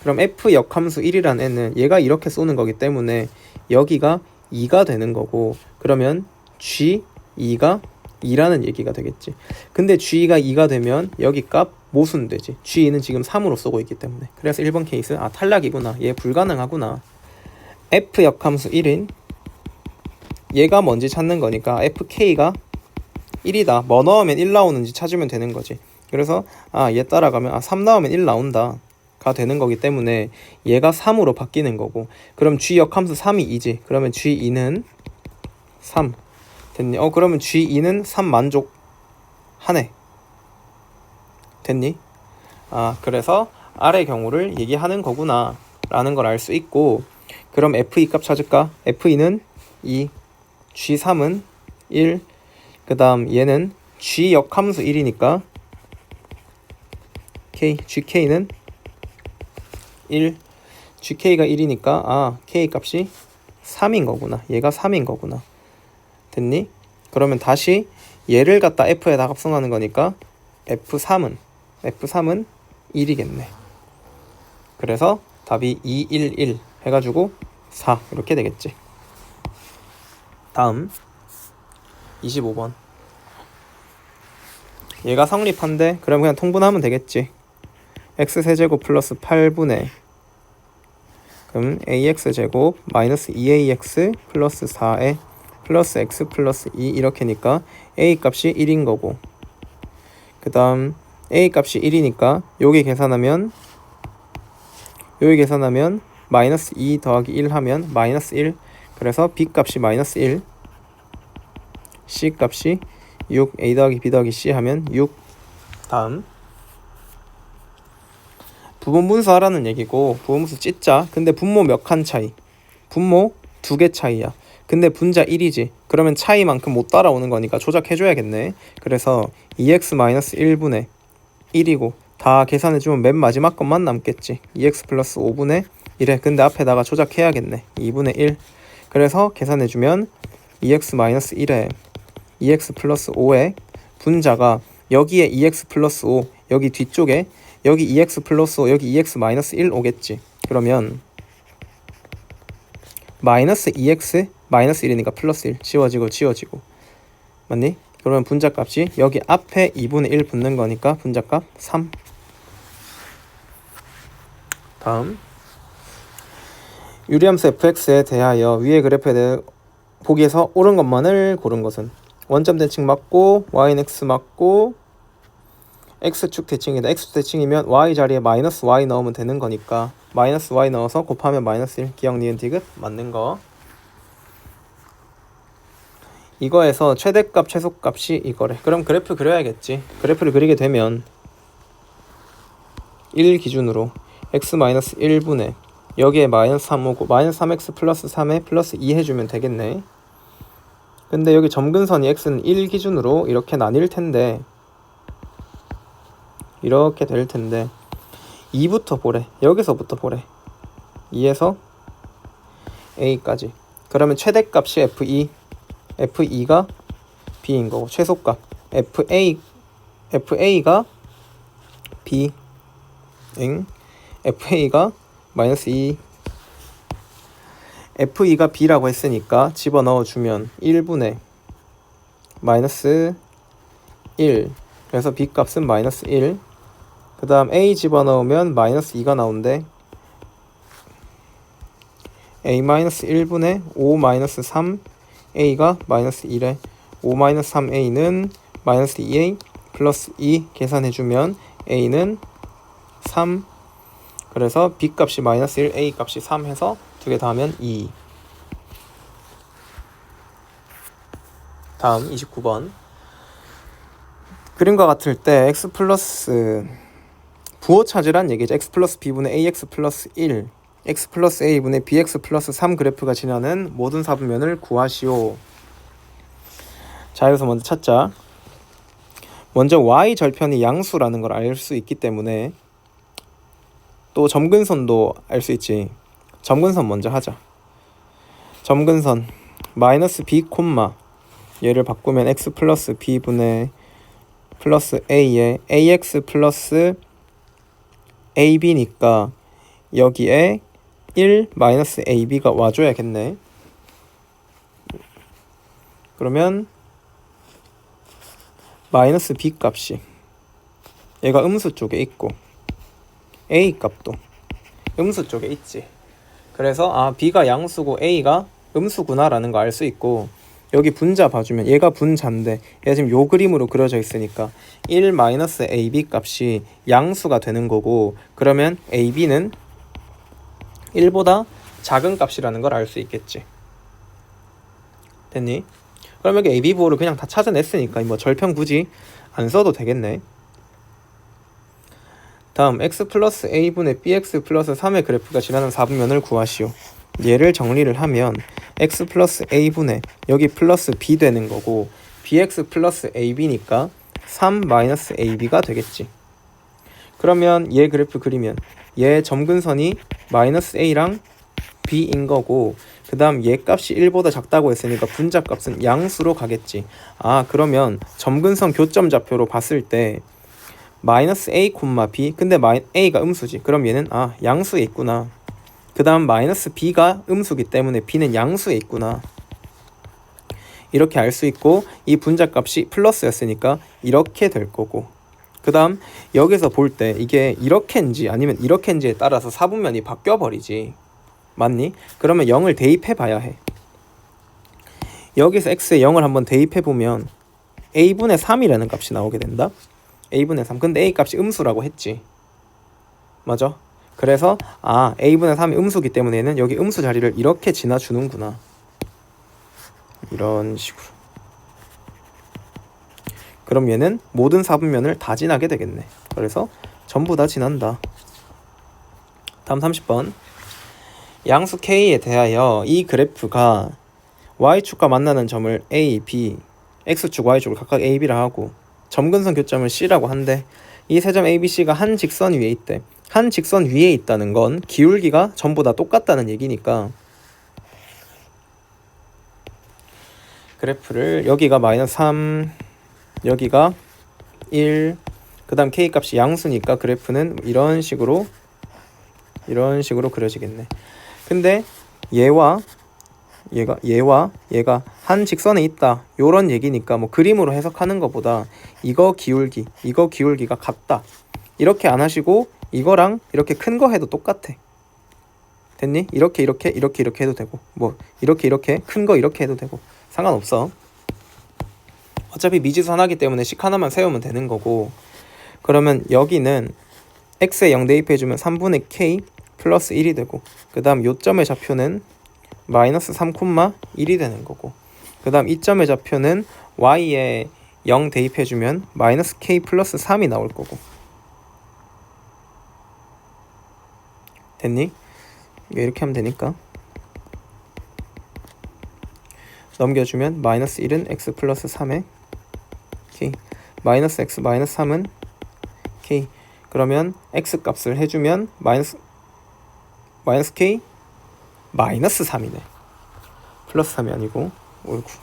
그럼 f 역함수 1이란 애는 얘가 이렇게 쏘는 거기 때문에 여기가 2가 되는 거고, 그러면 g2가 2라는 얘기가 되겠지. 근데 g가 2가 되면 여기 값 모순되지. g는 지금 3으로 쏘고 있기 때문에. 그래서 1번 케이스 탈락이구나. 얘 불가능하구나. f 역함수 1인 얘가 뭔지 찾는 거니까 fk가 1이다. 뭐 넣으면 1 나오는지 찾으면 되는 거지. 그래서 얘 따라가면 3 나오면 1 나온다 가 되는 거기 때문에 얘가 3으로 바뀌는 거고, 그럼 g 역함수 3이 2지. 그러면 g2는 3 됐니? 그러면 g2는 3 만족하네. 됐니? 그래서 아래 경우를 얘기하는 거구나 라는 걸 알 수 있고, 그럼 f2 값 찾을까? f2는 2, g3은 1, 그 다음 얘는 g 역함수 1이니까 gk는 1, gk가 1이니까 k 값이 3인 거구나. 얘가 3인 거구나. 됐니? 그러면 다시 얘를 갖다 f에다 합성하는 거니까 f3은 1이겠네. 그래서 답이 2, 1, 1 해가지고 4 이렇게 되겠지. 다음 25번. 얘가 성립한데 그럼 그냥 통분하면 되겠지. x세제곱 플러스 8분의 그럼 ax제곱 마이너스 2ax 플러스 4에 플러스 x 플러스 2 이렇게니까 a 값이 1인 거고, 그 다음 a 값이 1이니까 여기 계산하면 마이너스 2 더하기 1 하면 마이너스 1. 그래서 b 값이 마이너스 1, c 값이 6, a 더하기 b 더하기 c 하면 6. 다음 부분분수 하라는 얘기고, 부분분수 찢자. 근데 분모 몇 칸 차이? 분모 2개 차이야. 근데 분자 1이지. 그러면 차이만큼 못 따라오는 거니까 조작해줘야겠네. 그래서 2x-1분의 1이고 다 계산해주면 맨 마지막 것만 남겠지. 2x 플러스 5분의 1에 근데 앞에다가 조작해야겠네. 2분의 1. 그래서 계산해주면 2x-1에 2x 플러스 5에 분자가 여기에 2x 플러스 5, 여기 뒤쪽에 여기 2x 플러스 5, 여기 2x 마이너스 1 오겠지. 그러면 마이너스 2x 마이너스 1이니까 플러스 1 지워지고 맞니? 그러면 분자값이 여기 앞에 2분의 1 붙는 거니까 분자값 3. 다음 유리함수 fx에 대하여 위의 그래프에 대해 보기에서 옳은 것만을 고른 것은 원점 대칭 맞고 y는 x 맞고 x축 대칭이다. x축 대칭이면 y 자리에 마이너스 y 넣으면 되는 거니까 마이너스 y 넣어서 곱하면 마이너스 1. 기억 니은 디귿 맞는 거. 이거에서 최대값 최소값이 이거래. 그럼 그래프 그려야겠지. 그래프를 그리게 되면 1 기준으로 x-1분의 여기에 마이너스 3 오고 마이너스 3x 플러스 3에 플러스 2 해주면 되겠네. 근데 여기 점근선이 x는 1 기준으로 이렇게 나뉠 텐데 이렇게 될 텐데 2부터 보래. 여기서부터 보래. 2에서 a까지. 그러면 최대값이 f2가 b인 거고 최소값 fa가 b fa가 마이너스 2 f2가 b라고 했으니까 집어넣어 주면 1분의 마이너스 1. 그래서 b 값은 마이너스 1. 그 다음 a 집어넣으면 마이너스 2가 나온대. a 마이너스 1분의 5 마이너스 3 a가 마이너스 1에 5 마이너스 3a는 마이너스 2a 플러스 2 계산해주면 a는 3. 그래서 b 값이 마이너스 1, a 값이 3 해서 두 개 다 하면 2. 다음 29번. 그림과 같을 때 x 플러스 부호 찾으란 얘기죠. x 플러스 b분의 ax 플러스 1 x 플러스 a분의 bx 플러스 3 그래프가 지나는 모든 사분면을 구하시오. 자, 여기서 먼저 찾자. 먼저 y 절편이 양수라는 걸 알 수 있기 때문에 또 점근선도 알 수 있지. 점근선 먼저 하자. 점근선 마이너스 b 콤마 얘를 바꾸면 x 플러스 b분의 플러스 a에 ax 플러스 ab니까 여기에 1 마이너스 ab가 와줘야겠네. 그러면 마이너스 b 값이 얘가 음수 쪽에 있고 a 값도 음수 쪽에 있지. 그래서 b가 양수고 a가 음수구나 라는 거 알 수 있고, 여기 분자 봐주면 얘가 분자인데 얘가 지금 요 그림으로 그려져 있으니까 1 마이너스 ab 값이 양수가 되는 거고, 그러면 ab는 1보다 작은 값이라는 걸 알 수 있겠지. 됐니? 그럼 여기 ab 부호를 그냥 다 찾아냈으니까 뭐 절편 굳이 안 써도 되겠네. 다음 x 플러스 a분의 bx 플러스 3의 그래프가 지나는 사분면을 구하시오. 얘를 정리를 하면 x 플러스 a분의 여기 플러스 b 되는 거고 bx 플러스 ab니까 3 마이너스 ab가 되겠지. 그러면 얘 그래프 그리면 얘 점근선이 마이너스 a랑 b인 거고, 그 다음 얘 값이 1보다 작다고 했으니까 분자 값은 양수로 가겠지. 아, 그러면 점근성 교점 좌표로 봤을 때 마이너스 a, b, 근데 a가 음수지. 그럼 얘는 양수에 있구나. 그 다음 마이너스 b가 음수기 때문에 b는 양수에 있구나. 이렇게 알 수 있고, 이 분자 값이 플러스였으니까 이렇게 될 거고, 그 다음 여기서 볼 때 이게 이렇게인지 아니면 이렇게인지에 따라서 사분면이 바뀌어 버리지. 맞니? 그러면 0을 대입해 봐야 해. 여기서 x에 0을 한번 대입해 보면 a분의 3이라는 값이 나오게 된다. a분의 3. 근데 a 값이 음수라고 했지. 맞아? 그래서 a분의 3이 음수기 때문에 얘는 여기 음수 자리를 이렇게 지나주는구나. 이런 식으로. 그럼 얘는 모든 사분면을 다 지나게 되겠네. 그래서 전부 다 지난다. 다음 30번. 양수 K에 대하여 이 그래프가 Y축과 만나는 점을 A, B, X축, Y축을 각각 A, B라 하고 점근선 교점을 C라고 한대. 이 세 점 A, B, C가 한 직선 위에 있대. 한 직선 위에 있다는 건 기울기가 전부 다 똑같다는 얘기니까 그래프를 여기가 마이너스 3, 여기가 1, 그 다음 K 값이 양수니까 그래프는 이런 식으로 그려지겠네. 근데 얘가 한 직선에 있다, 요런 얘기니까 뭐 그림으로 해석하는 것보다 이거 기울기가 같다 이렇게 안 하시고 이거랑 이렇게 큰 거 해도 똑같아. 됐니? 이렇게 해도 되고, 뭐 이렇게 큰 거 이렇게 해도 되고 상관없어. 어차피 미지수 하나기 때문에 식 하나만 세우면 되는 거고. 그러면 여기는 x에 0 대입해주면 3분의 k 플러스 1이 되고, 그 다음 요점의 좌표는 마이너스 3,1이 되는 거고, 그 다음 이점의 좌표는 y에 0 대입해주면 마이너스 k 플러스 3이 나올 거고. 됐니? 이렇게 하면 되니까 넘겨주면 마이너스 1은 x 플러스 3에 k, 마이너스 x 마이너스 3은 k. 그러면 x 값을 해주면 마이너스 k 마이너스 3이네. 플러스 3이 아니고,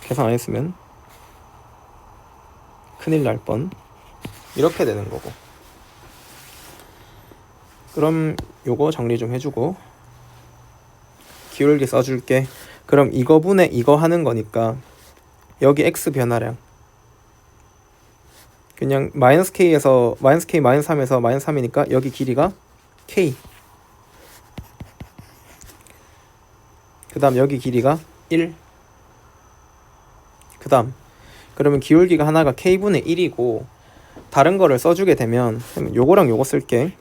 계산 안 했으면 큰일 날 뻔. 이렇게 되는 거고. 그럼 요거 정리 좀 해주고 기울기 써줄게. 그럼 이거분의 이거 하는 거니까 여기 x 변화량 그냥 마이너스 k에서 마이너스 k 마이너스 3에서 마이너스 3이니까 여기 길이가 k, 그 다음 여기 길이가 1, 그 다음 그러면 기울기가 하나가 k분의 1이고 다른 거를 써주게 되면 요거랑 요거 쓸게.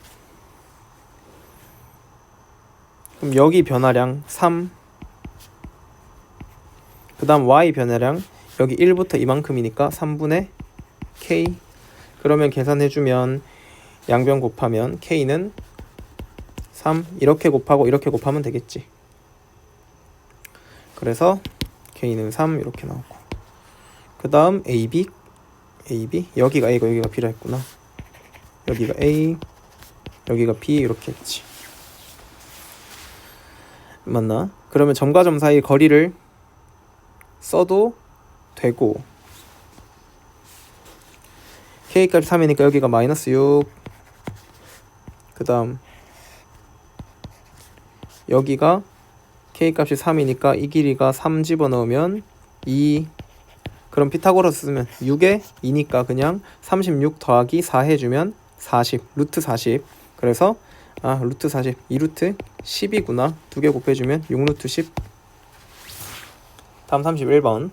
그럼 여기 변화량 3, 그 다음 y 변화량 여기 1부터 이만큼이니까 3분의 k. 그러면 계산해주면 양변 곱하면 k는 3, 이렇게 곱하고 이렇게 곱하면 되겠지. 그래서 k는 3 이렇게 나오고, 그 다음 AB 여기가 A고 여기가 B라 했구나. 여기가 A, 여기가 B 이렇게 했지. 맞나? 그러면 점과 점 사이 거리를 써도 되고, K값이 3이니까 여기가 마이너스 6, 그 다음 여기가 K값이 3이니까 이 길이가 3 집어넣으면 2. 그럼 피타고라스 쓰면 6에 2니까 그냥 36 더하기 4 해주면 40, 루트 40. 그래서 루트 40, 2루트 10이구나. 두 개 곱해주면 6루트 10. 다음 31번.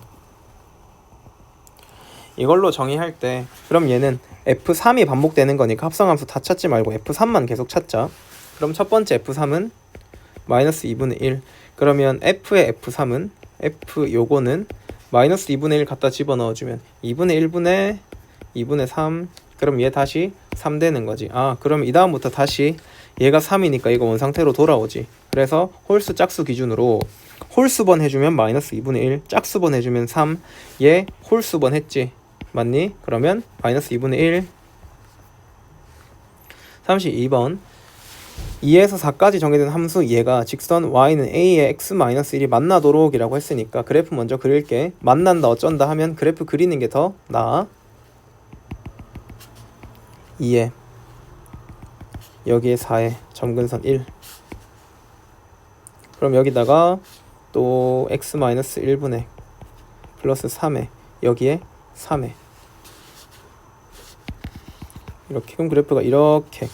이걸로 정의할 때 그럼 얘는 F3이 반복되는 거니까 합성함수 다 찾지 말고 F3만 계속 찾자. 그럼 첫 번째 F3은 마이너스 2분의 1. 그러면 F의 F3은 요거는 마이너스 2분의 1 갖다 집어넣어주면 2분의 3. 그럼 얘 다시 3 되는 거지. 그럼 이 다음부터 다시 얘가 3이니까 이거 원상태로 돌아오지. 그래서 홀수 짝수 기준으로 홀수번 해주면 마이너스 2분의 1, 짝수번 해주면 3. 얘 홀수번 했지. 맞니? 그러면 마이너스 2분의 1. 32번. 2에서 4까지 정해진 함수 얘가 직선 y는 a의 x-1이 만나도록 이라고 했으니까 그래프 먼저 그릴게. 만난다 어쩐다 하면 그래프 그리는 게 더 나아. 2에 여기에 4에 점근선 1. 그럼 여기다가 또 x-1분의 플러스 3에 여기에 3에 이렇게. 그럼 그래프가 이렇게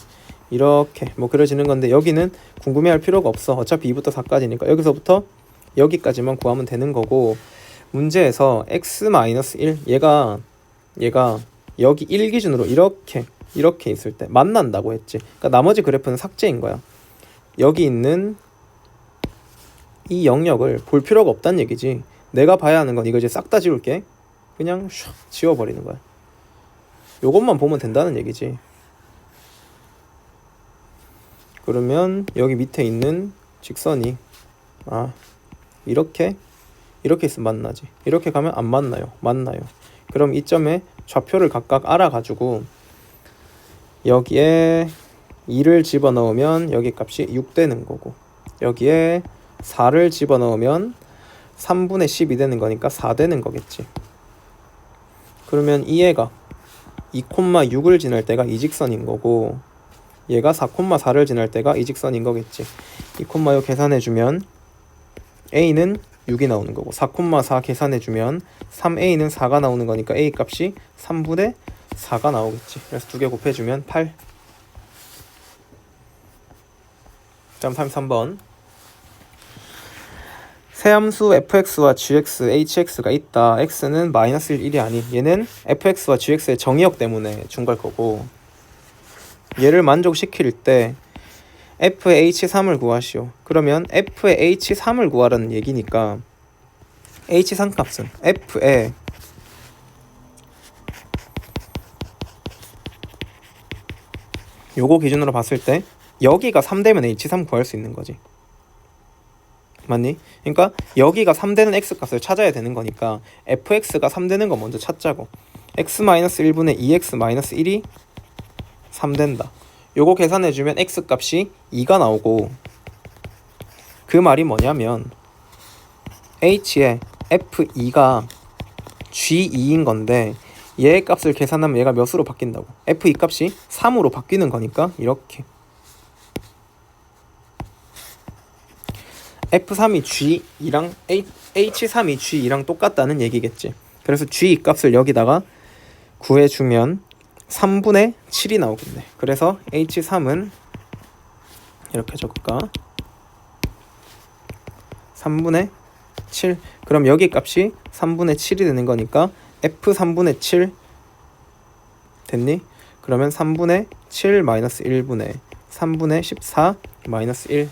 뭐 그려지는 건데 여기는 궁금해할 필요가 없어. 어차피 2부터 4까지니까 여기서부터 여기까지만 구하면 되는 거고, 문제에서 x-1 얘가 여기 1 기준으로 이렇게 있을 때 만난다고 했지. 그러니까 나머지 그래프는 삭제인 거야. 여기 있는 이 영역을 볼 필요가 없다는 얘기지. 내가 봐야 하는 건 이거 이제 싹 다 지울게. 그냥 슉 지워버리는 거야. 요것만 보면 된다는 얘기지. 그러면 여기 밑에 있는 직선이 이렇게 있으면 만나지. 이렇게 가면 안 만나요. 만나요. 그럼 이 점의 좌표를 각각 알아가지고 여기에 2를 집어넣으면 여기 값이 6 되는 거고, 여기에 4를 집어넣으면 3분의 10이 되는 거니까 4 되는 거겠지. 그러면 이 애가 2,6을 지날 때가 이 직선인 거고, 얘가 4,4를 지날 때가 이 직선인 거겠지. 2,6 계산해주면 a는 6이 나오는 거고, 4,4 계산해주면 3a는 4가 나오는 거니까 a 값이 3분의 4가 나오겠지. 그래서 2개 곱해주면 8. 다음 33번. 세함수 fx와 gx, hx가 있다. x는 마이너스 1이 아닌, 얘는 fx와 gx의 정의역 때문에 준 걸 거고, 얘를 만족시킬 때 f의 h3을 구하시오. 그러면 f의 h3을 구하라는 얘기니까 h3 값은 f의 요거 기준으로 봤을 때 여기가 3되면 h3 구할 수 있는 거지. 맞니? 그러니까 여기가 3되는 x값을 찾아야 되는 거니까 fx가 3되는 거 먼저 찾자고. x-1분의 2x-1이 3된다. 요거 계산해주면 x값이 2가 나오고, 그 말이 뭐냐면 h의 f2가 g2인 건데 얘의 값을 계산하면 얘가 몇으로 바뀐다고? f2 값이 3으로 바뀌는 거니까 이렇게 f3이 g2랑 h3이 g2랑 똑같다는 얘기겠지. 그래서 g2 값을 여기다가 구해주면 3분의 7이 나오겠네. 그래서 h3은 이렇게 적을까? 3분의 7. 그럼 여기 값이 3분의 7이 되는 거니까 f 3분의 7 됐니? 그러면 3분의 7 마이너스 1분의 3분의 14 마이너스 1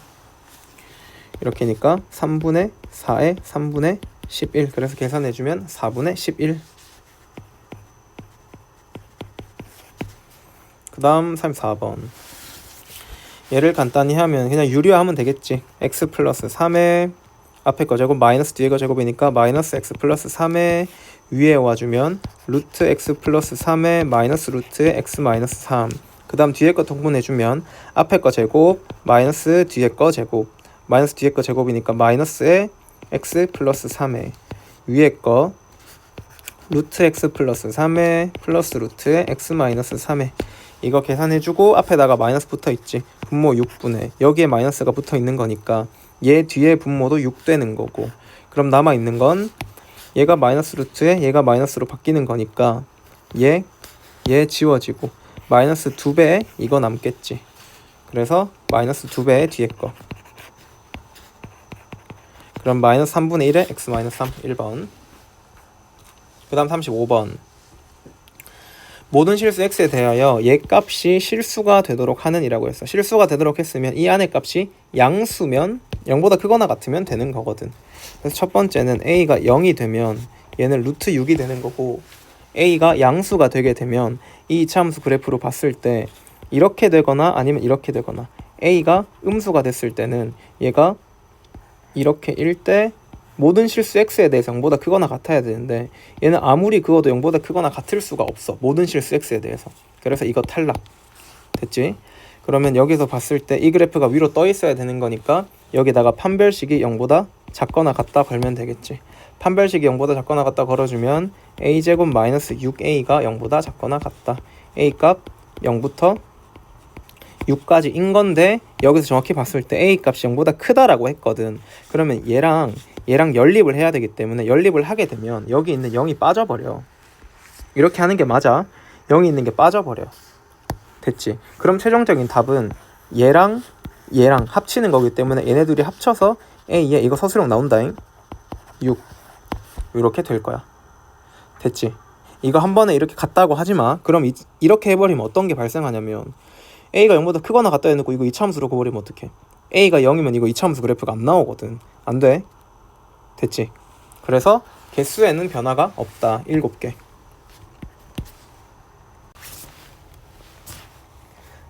이렇게니까 3분의 4에 3분의 11. 그래서 계산해주면 4분의 11. 그 다음 34번. 얘를 간단히 하면 그냥 유리화하면 되겠지. x 플러스 3에 앞에 거 제곱 마이너스 뒤에 거 제곱이니까 마이너스 x 플러스 3에 위에 와주면 루트 x 플러스 3에 마이너스 루트에 x 마이너스 3. 그 다음 뒤에 거 통분해주면 앞에 거 제곱 마이너스 뒤에 거 제곱, 마이너스 뒤에 거 제곱이니까 마이너스에 x 플러스 3에 위에 거 루트 x 플러스 3에 플러스 루트에 x 마이너스 3에 이거 계산해주고 앞에다가 마이너스 붙어있지. 분모 6분의 여기에 마이너스가 붙어있는 거니까 얘 뒤에 분모도 6 되는 거고, 그럼 남아있는 건 얘가 마이너스 루트에 얘가 마이너스로 바뀌는 거니까 얘 지워지고 마이너스 2배 이거 남겠지. 그래서 마이너스 2배의 뒤에 거. 그럼 마이너스 3분의 1에 x 마이너스 3. 1번. 그 다음 35번. 모든 실수 x에 대하여 얘 값이 실수가 되도록 하는 이라고 했어. 실수가 되도록 했으면 이 안의 값이 양수면 0보다 크거나 같으면 되는 거거든. 그래서 첫 번째는 a가 0이 되면 얘는 루트 6이 되는 거고, a가 양수가 되게 되면 이 이차함수 그래프로 봤을 때 이렇게 되거나 아니면 이렇게 되거나, a가 음수가 됐을 때는 얘가 이렇게 일 때 모든 실수 x에 대해서 0보다 크거나 같아야 되는데 얘는 아무리 그어도 0보다 크거나 같을 수가 없어. 모든 실수 x에 대해서. 그래서 이거 탈락. 됐지? 그 그러면 여기서 봤을 때 이 그래프가 위로 떠 있어야 되는 거니까 여기다가 판별식이 0보다 작거나 같다 걸면 되겠지. 판별식이 0보다 작거나 같다 걸어주면 a제곱 마이너스 6a가 0보다 작거나 같다. a 값 0부터 6까지 인 건데 여기서 정확히 봤을 때 a 값이 0보다 크다라고 했거든. 그러면 얘랑 연립을 해야 되기 때문에 연립을 하게 되면 여기 있는 0이 빠져버려. 이렇게 하는 게 맞아. 0이 있는 게 빠져버려. 됐지? 그럼 최종적인 답은 얘랑 합치는 거기 때문에 얘네 둘이 합쳐서 a에 이거 서술형 나온다잉. 6 이렇게 될 거야. 됐지? 이거 한 번에 이렇게 같다고 하지마. 그럼 이렇게 해버리면 어떤 게 발생하냐면 a가 0보다 크거나 같다 해놓고 이거 이차함수로 그어버리면 어떡해? a가 0이면 이거 이차함수 그래프가 안 나오거든. 안 돼. 됐지? 그래서 개수에는 변화가 없다. 7개.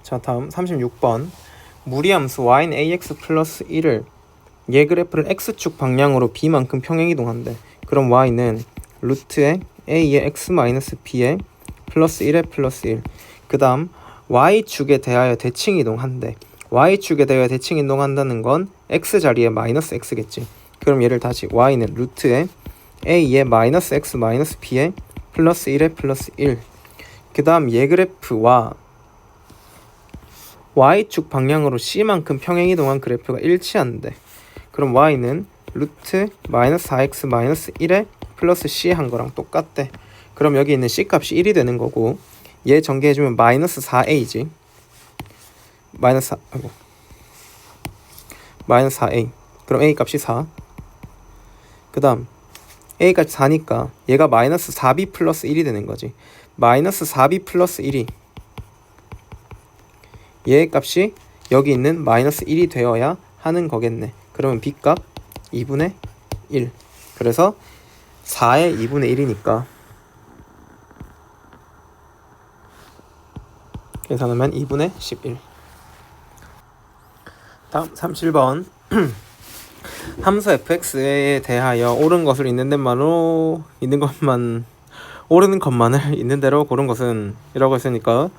자, 다음 36번. 무리함수 y는 ax 플러스 1을 얘 그래프를 x축 방향으로 b만큼 평행이동한대. 그럼 y는 루트에 a의 x 마이너스 b에 플러스 1에 플러스 1. 그 다음 y축에 대하여 대칭이동한대. y축에 대하여 대칭이동한다는 건 x자리에 마이너스 x겠지. 그럼 얘를 다시 y는 루트에 a의 마이너스 x 마이너스 b에 플러스 1에 플러스 1. 그 다음 얘 그래프와 y축 방향으로 c만큼 평행이동한 그래프가 일치한대. 그럼 y는 루트 마이너스 4x 마이너스 1에 플러스 c 한 거랑 똑같대. 그럼 여기 있는 c 값이 1이 되는 거고 얘 전개해주면 마이너스 4a지. 마이너스 4a. 그럼 a 값이 4. 그 다음 a 값이 4니까 얘가 마이너스 4b 플러스 1이 되는 거지. 마이너스 4b 플러스 1이 얘 값이 여기 있는 마이너스 1이 되어야 하는 거겠네. 그러면 b 값 2분의 1. 그래서 4의 2분의 1이니까 계산하면 2분의 11. 다음 37번. 함수 fx에 대하여 옳은 것을 있는 것만을 있는 대로 고른 것은 이라고 했으니까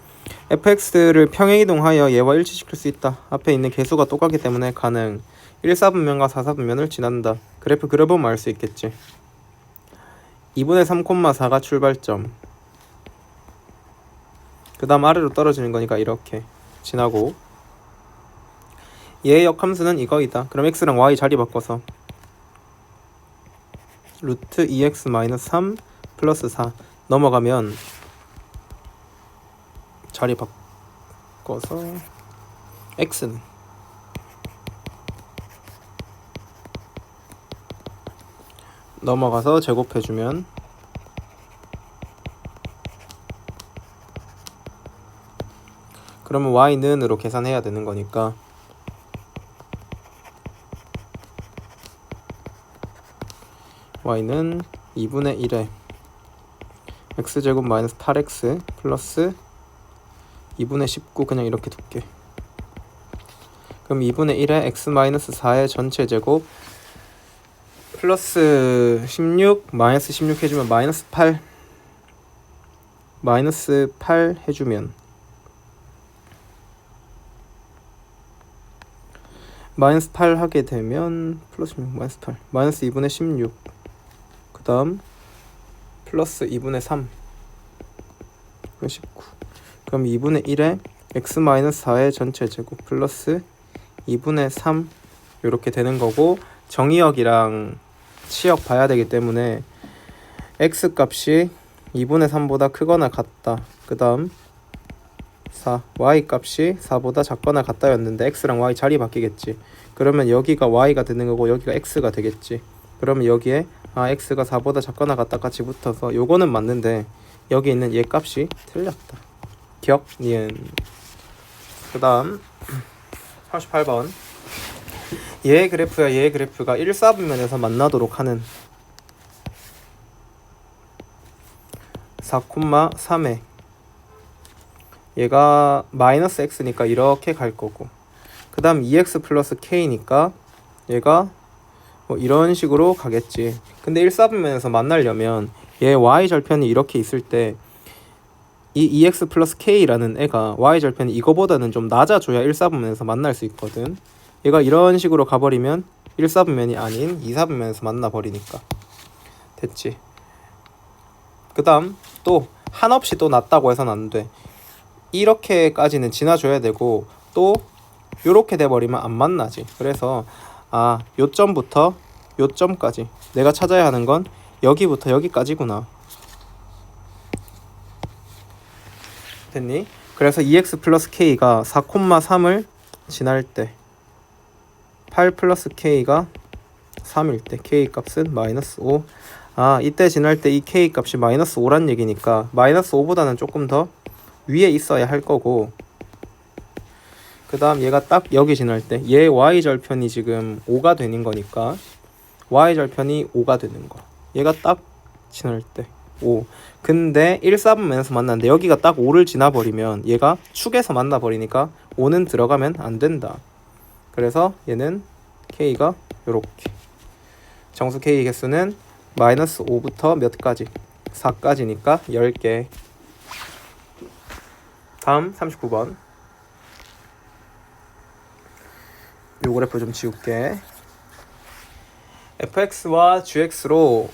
fx를 평행이동하여 얘와 일치시킬 수 있다. 앞에 있는 개수가 똑같기 때문에 가능. 1사분면과 4사분면을 지난다. 그래프 그려보면 알 수 있겠지. 2분의 3,4가 출발점. 그 다음 아래로 떨어지는 거니까 이렇게 지나고 얘의 역함수는 이거이다. 그럼 x랑 y 자리 바꿔서 루트 2x-3 플러스 4 넘어가면 자리 바꿔서 x는 넘어가서 제곱해주면 그러면 y는으로 계산해야 되는 거니까 y는 2분의 1에 x제곱 마이너스 8x 플러스 2분의 19 그냥 이렇게 둘게. 그럼 2분의 1에 x 마이너스 4의 전체 제곱 플러스 16 마이너스 16 해주면 마이너스 8 해주면 마이너스 8 하게 되면 플러스 16 마이너스 8 마이너스 2분의 16 그 다음 플러스 2분의 3 19. 그럼 2분의 1에 x 마이너스 4의 전체 제곱 플러스 2분의 3 이렇게 되는 거고 정의역이랑 치역 봐야 되기 때문에 x 값이 2분의 3보다 크거나 같다. 그 다음 4 y 값이 4보다 작거나 같다였는데 x랑 y 자리 바뀌겠지. 그러면 여기가 y가 되는 거고 여기가 x가 되겠지. 그러면 여기에 x가 4보다 작거나 같다 같이 붙어서 요거는 맞는데 여기 있는 얘 값이 틀렸다. 기억? 니은. 그 다음 38번 얘의 그래프야 얘의 그래프가 1사분면에서 만나도록 하는 4,3에 얘가 마이너스 x니까 이렇게 갈 거고 그 다음 2x 플러스 k니까 얘가 뭐 이런 식으로 가겠지. 근데 1사분면에서 만나려면 얘 y절편이 이렇게 있을 때 이 EX 플러스 K라는 애가 Y절편이 이거보다는 좀 낮아줘야 1사분면에서 만날 수 있거든. 얘가 이런 식으로 가버리면 1사분면이 아닌 2사분면에서 만나버리니까. 됐지? 그 다음 또 한없이 또 낮다고 해서는 안 돼. 이렇게까지는 지나줘야 되고 또 요렇게 돼버리면 안 만나지. 그래서 요점부터 요점까지 내가 찾아야 하는 건 여기부터 여기까지구나. 됐니? 그래서 EX 플러스 K가 4,3을 지날 때 8 플러스 K가 3일 때 K 값은 마이너스 5. 이때 지날 때 이 K 값이 마이너스 5란 얘기니까 마이너스 5보다는 조금 더 위에 있어야 할 거고, 그 다음 얘가 딱 여기 지날 때 얘 Y절편이 지금 5가 되는 거니까 Y절편이 5가 되는 거. 얘가 딱 지날 때 5. 근데 1사분면에서 만났는데 여기가 딱 5를 지나버리면 얘가 축에서 만나버리니까 5는 들어가면 안 된다. 그래서 얘는 K가 요렇게, 정수 K 개수는 마이너스 5부터 몇 가지? 4까지니까 10개. 다음 39번. 요 그래프 좀 지울게. fx와 gx로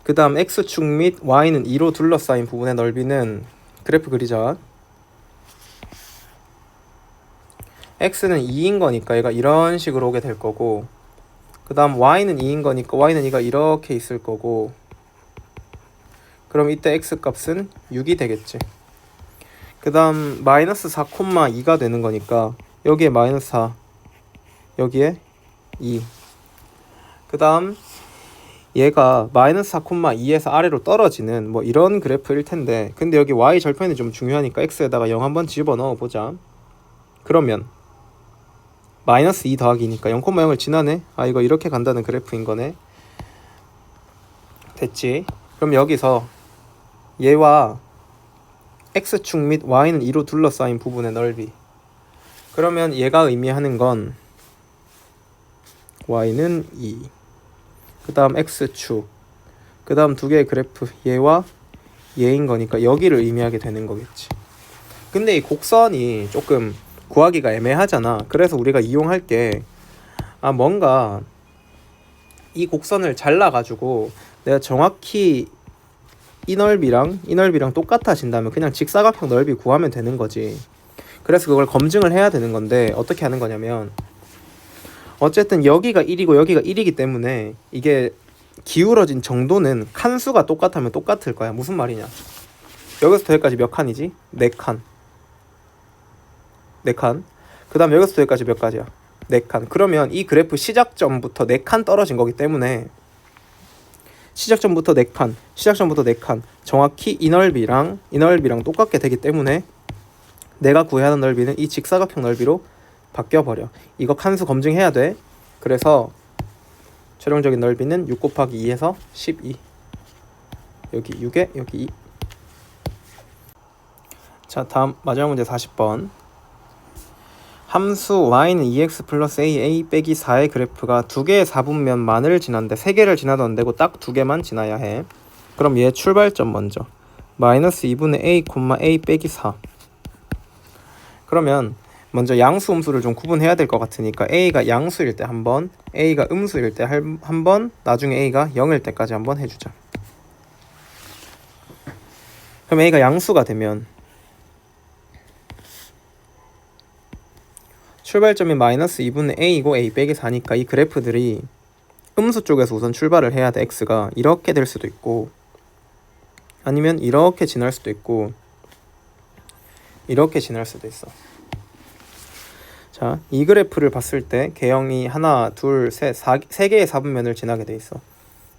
그 다음 x축 및 y는 2로 둘러싸인 부분의 넓이는, 그래프 그리자. x는 2인 거니까 얘가 이런 식으로 오게 될 거고, 그 다음 y는 2인 거니까 y는 2가 이렇게 있을 거고, 그럼 이때 x 값은 6이 되겠지. 그 다음 마이너스 4,2가 되는 거니까 여기에 마이너스 4, 여기에 2. 그 다음 얘가 마이너스 4,2에서 아래로 떨어지는 뭐 이런 그래프일 텐데, 근데 여기 y 절편이 좀 중요하니까 x에다가 0 한번 집어넣어 보자. 그러면 마이너스 2 더하기 2니까 0,0을 지나네. 이거 이렇게 간다는 그래프인 거네. 됐지? 그럼 여기서 얘와 x축 및 y는 2로 둘러싸인 부분의 넓이, 그러면 얘가 의미하는 건 y는 2, 그 다음 x축, 그 다음 두 개의 그래프 얘와 얘인 거니까 여기를 의미하게 되는 거겠지. 근데 이 곡선이 조금 구하기가 애매하잖아. 그래서 우리가 이용할 게 뭔가 이 곡선을 잘라가지고 내가 정확히 이 넓이랑 똑같아진다면 그냥 직사각형 넓이 구하면 되는 거지. 그래서 그걸 검증을 해야 되는 건데 어떻게 하는 거냐면, 어쨌든 여기가 1이고 여기가 1이기 때문에 이게 기울어진 정도는 칸수가 똑같으면 똑같을 거야. 무슨 말이냐, 여기서부터 여기까지 몇 칸이지? 4칸. 그 다음 여기서부터 여기까지 몇 가지야? 4칸. 그러면 이 그래프 시작점부터 4칸 떨어진 거기 때문에 시작점부터 4칸 정확히 이 넓이랑 똑같게 되기 때문에 내가 구해야 하는 넓이는 이 직사각형 넓이로 바뀌어버려. 이거 칸수 검증해야 돼. 그래서 최종적인 넓이는 6 곱하기 2에서 12. 여기 6에 여기 2. 자, 다음 마지막 문제 40번. 함수 y는 2x 플러스 a 빼기 4의 그래프가 2개의 4분면만을 지났는데 3개를 지나도 안 되고 딱 2개만 지나야 해. 그럼 얘 출발점 먼저 마이너스 2분의 a, 빼기 4. 그러면 먼저 양수 음수를 좀 구분해야 될 것 같으니까 a가 양수일 때 한 번, a가 음수일 때 한 번, 나중에 a가 0일 때까지 한번 해주자. 그럼 a가 양수가 되면 출발점이 마이너스 2분의 a이고 a 빼기 4니까 이 그래프들이 음수 쪽에서 우선 출발을 해야 돼. x가 이렇게 될 수도 있고 아니면 이렇게 지날 수도 있고 이렇게 지날 수도 있어. 자, 이 그래프를 봤을 때 개형이 하나, 둘, 셋, 세 개의 4분면을 지나게 돼 있어.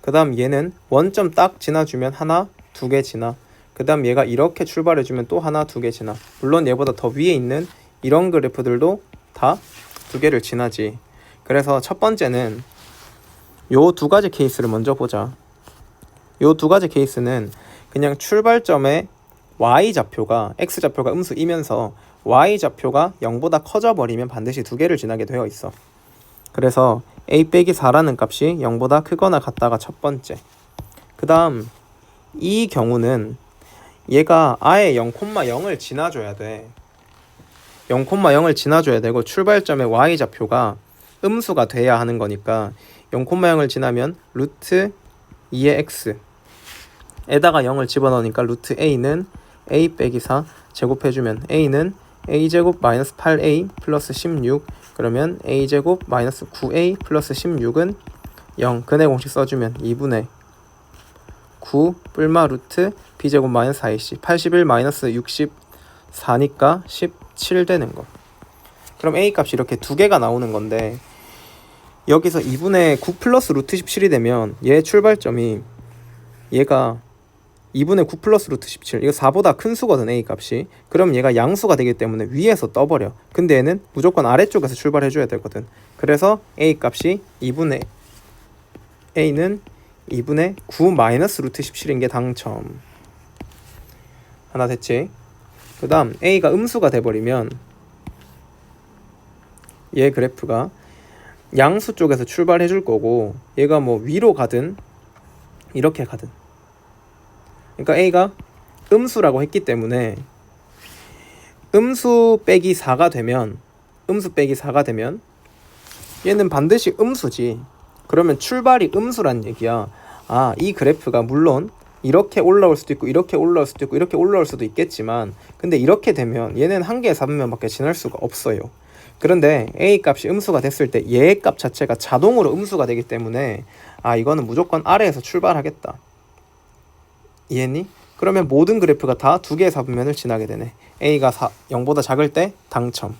그 다음 얘는 원점 딱 지나주면 하나, 2개 지나. 그 다음 얘가 이렇게 출발해주면 또 하나, 2개 지나. 물론 얘보다 더 위에 있는 이런 그래프들도 다 2개를 지나지. 그래서 첫 번째는 요 2가지 케이스를 먼저 보자. 요 2가지 케이스는 그냥 출발점에 y좌표가, x좌표가 음수이면서 y좌표가 0보다 커져 버리면 반드시 2개를 지나게 되어 있어. 그래서 a 빼기 4라는 값이 0보다 크거나 같다가 첫 번째. 그 다음 이 경우는 얘가 아예 0,0을 지나줘야 돼. 0,0을 지나줘야 되고 출발점의 y좌표가 음수가 돼야 하는 거니까 0,0을 지나면 루트 2의 x 에다가 0을 집어넣으니까 루트 a는 a 빼기 4 제곱해주면 a는 a제곱 마이너스 8a 플러스 16 그러면 a제곱 마이너스 9a 플러스 16은 0 근해 공식 써주면 2분의 9 뿔마 루트 b제곱 마이너스 4ac 81 마이너스 64니까 17 되는 거. 그럼 a 값이 이렇게 두 개가 나오는 건데 여기서 2분의 9 플러스 루트 17이 되면 얘 출발점이 얘가 2분의 9 플러스 루트 17 이거 4보다 큰 수거든 a 값이. 그럼 얘가 양수가 되기 때문에 위에서 떠버려. 근데 얘는 무조건 아래쪽에서 출발해줘야 되거든. 그래서 a 값이 2분의 a는 2분의 9 마이너스 루트 17인 게 당첨. 하나 됐지? 그 다음 a가 음수가 돼버리면 얘 그래프가 양수 쪽에서 출발해 줄 거고 얘가 뭐 위로 가든 이렇게 가든 그러니까 a가 음수라고 했기 때문에 음수 빼기 4가 되면 얘는 반드시 음수지. 그러면 출발이 음수란 얘기야. 아, 이 그래프가 물론 이렇게 올라올 수도 있고 이렇게 올라올 수도 있고 이렇게 올라올 수도 있겠지만 근데 이렇게 되면 얘는 한 개의 4분면밖에 지날 수가 없어요. 그런데 a 값이 음수가 됐을 때 얘의 값 자체가 자동으로 음수가 되기 때문에 아 이거는 무조건 아래에서 출발하겠다. 이해했니? 그러면 모든 그래프가 다 두 개의 4분면을 지나게 되네. a가 0보다 작을 때 당첨.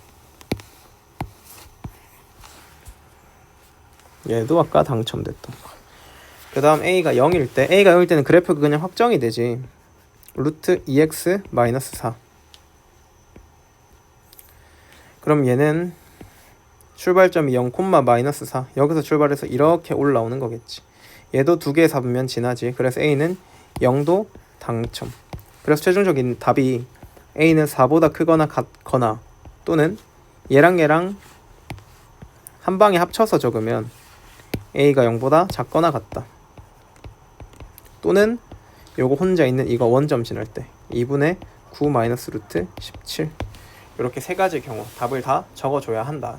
얘도 아까 당첨됐던 거. 그 다음 a가 0일 때는 그래프가 그냥 확정이 되지. 루트 2x 마이너스 4. 그럼 얘는 출발점이 0, 마이너스 4 여기서 출발해서 이렇게 올라오는 거겠지. 얘도 두 개의 4분면 지나지. 그래서 a는 0도 당첨. 그래서 최종적인 답이 a는 4보다 크거나 같거나 또는 얘랑 한 방에 합쳐서 적으면 a가 0보다 작거나 같다. 또는 요거 혼자 있는 이거 원점 지날 때 2분의 9 마이너스 루트 17 이렇게 세 가지 경우 답을 다 적어줘야 한다.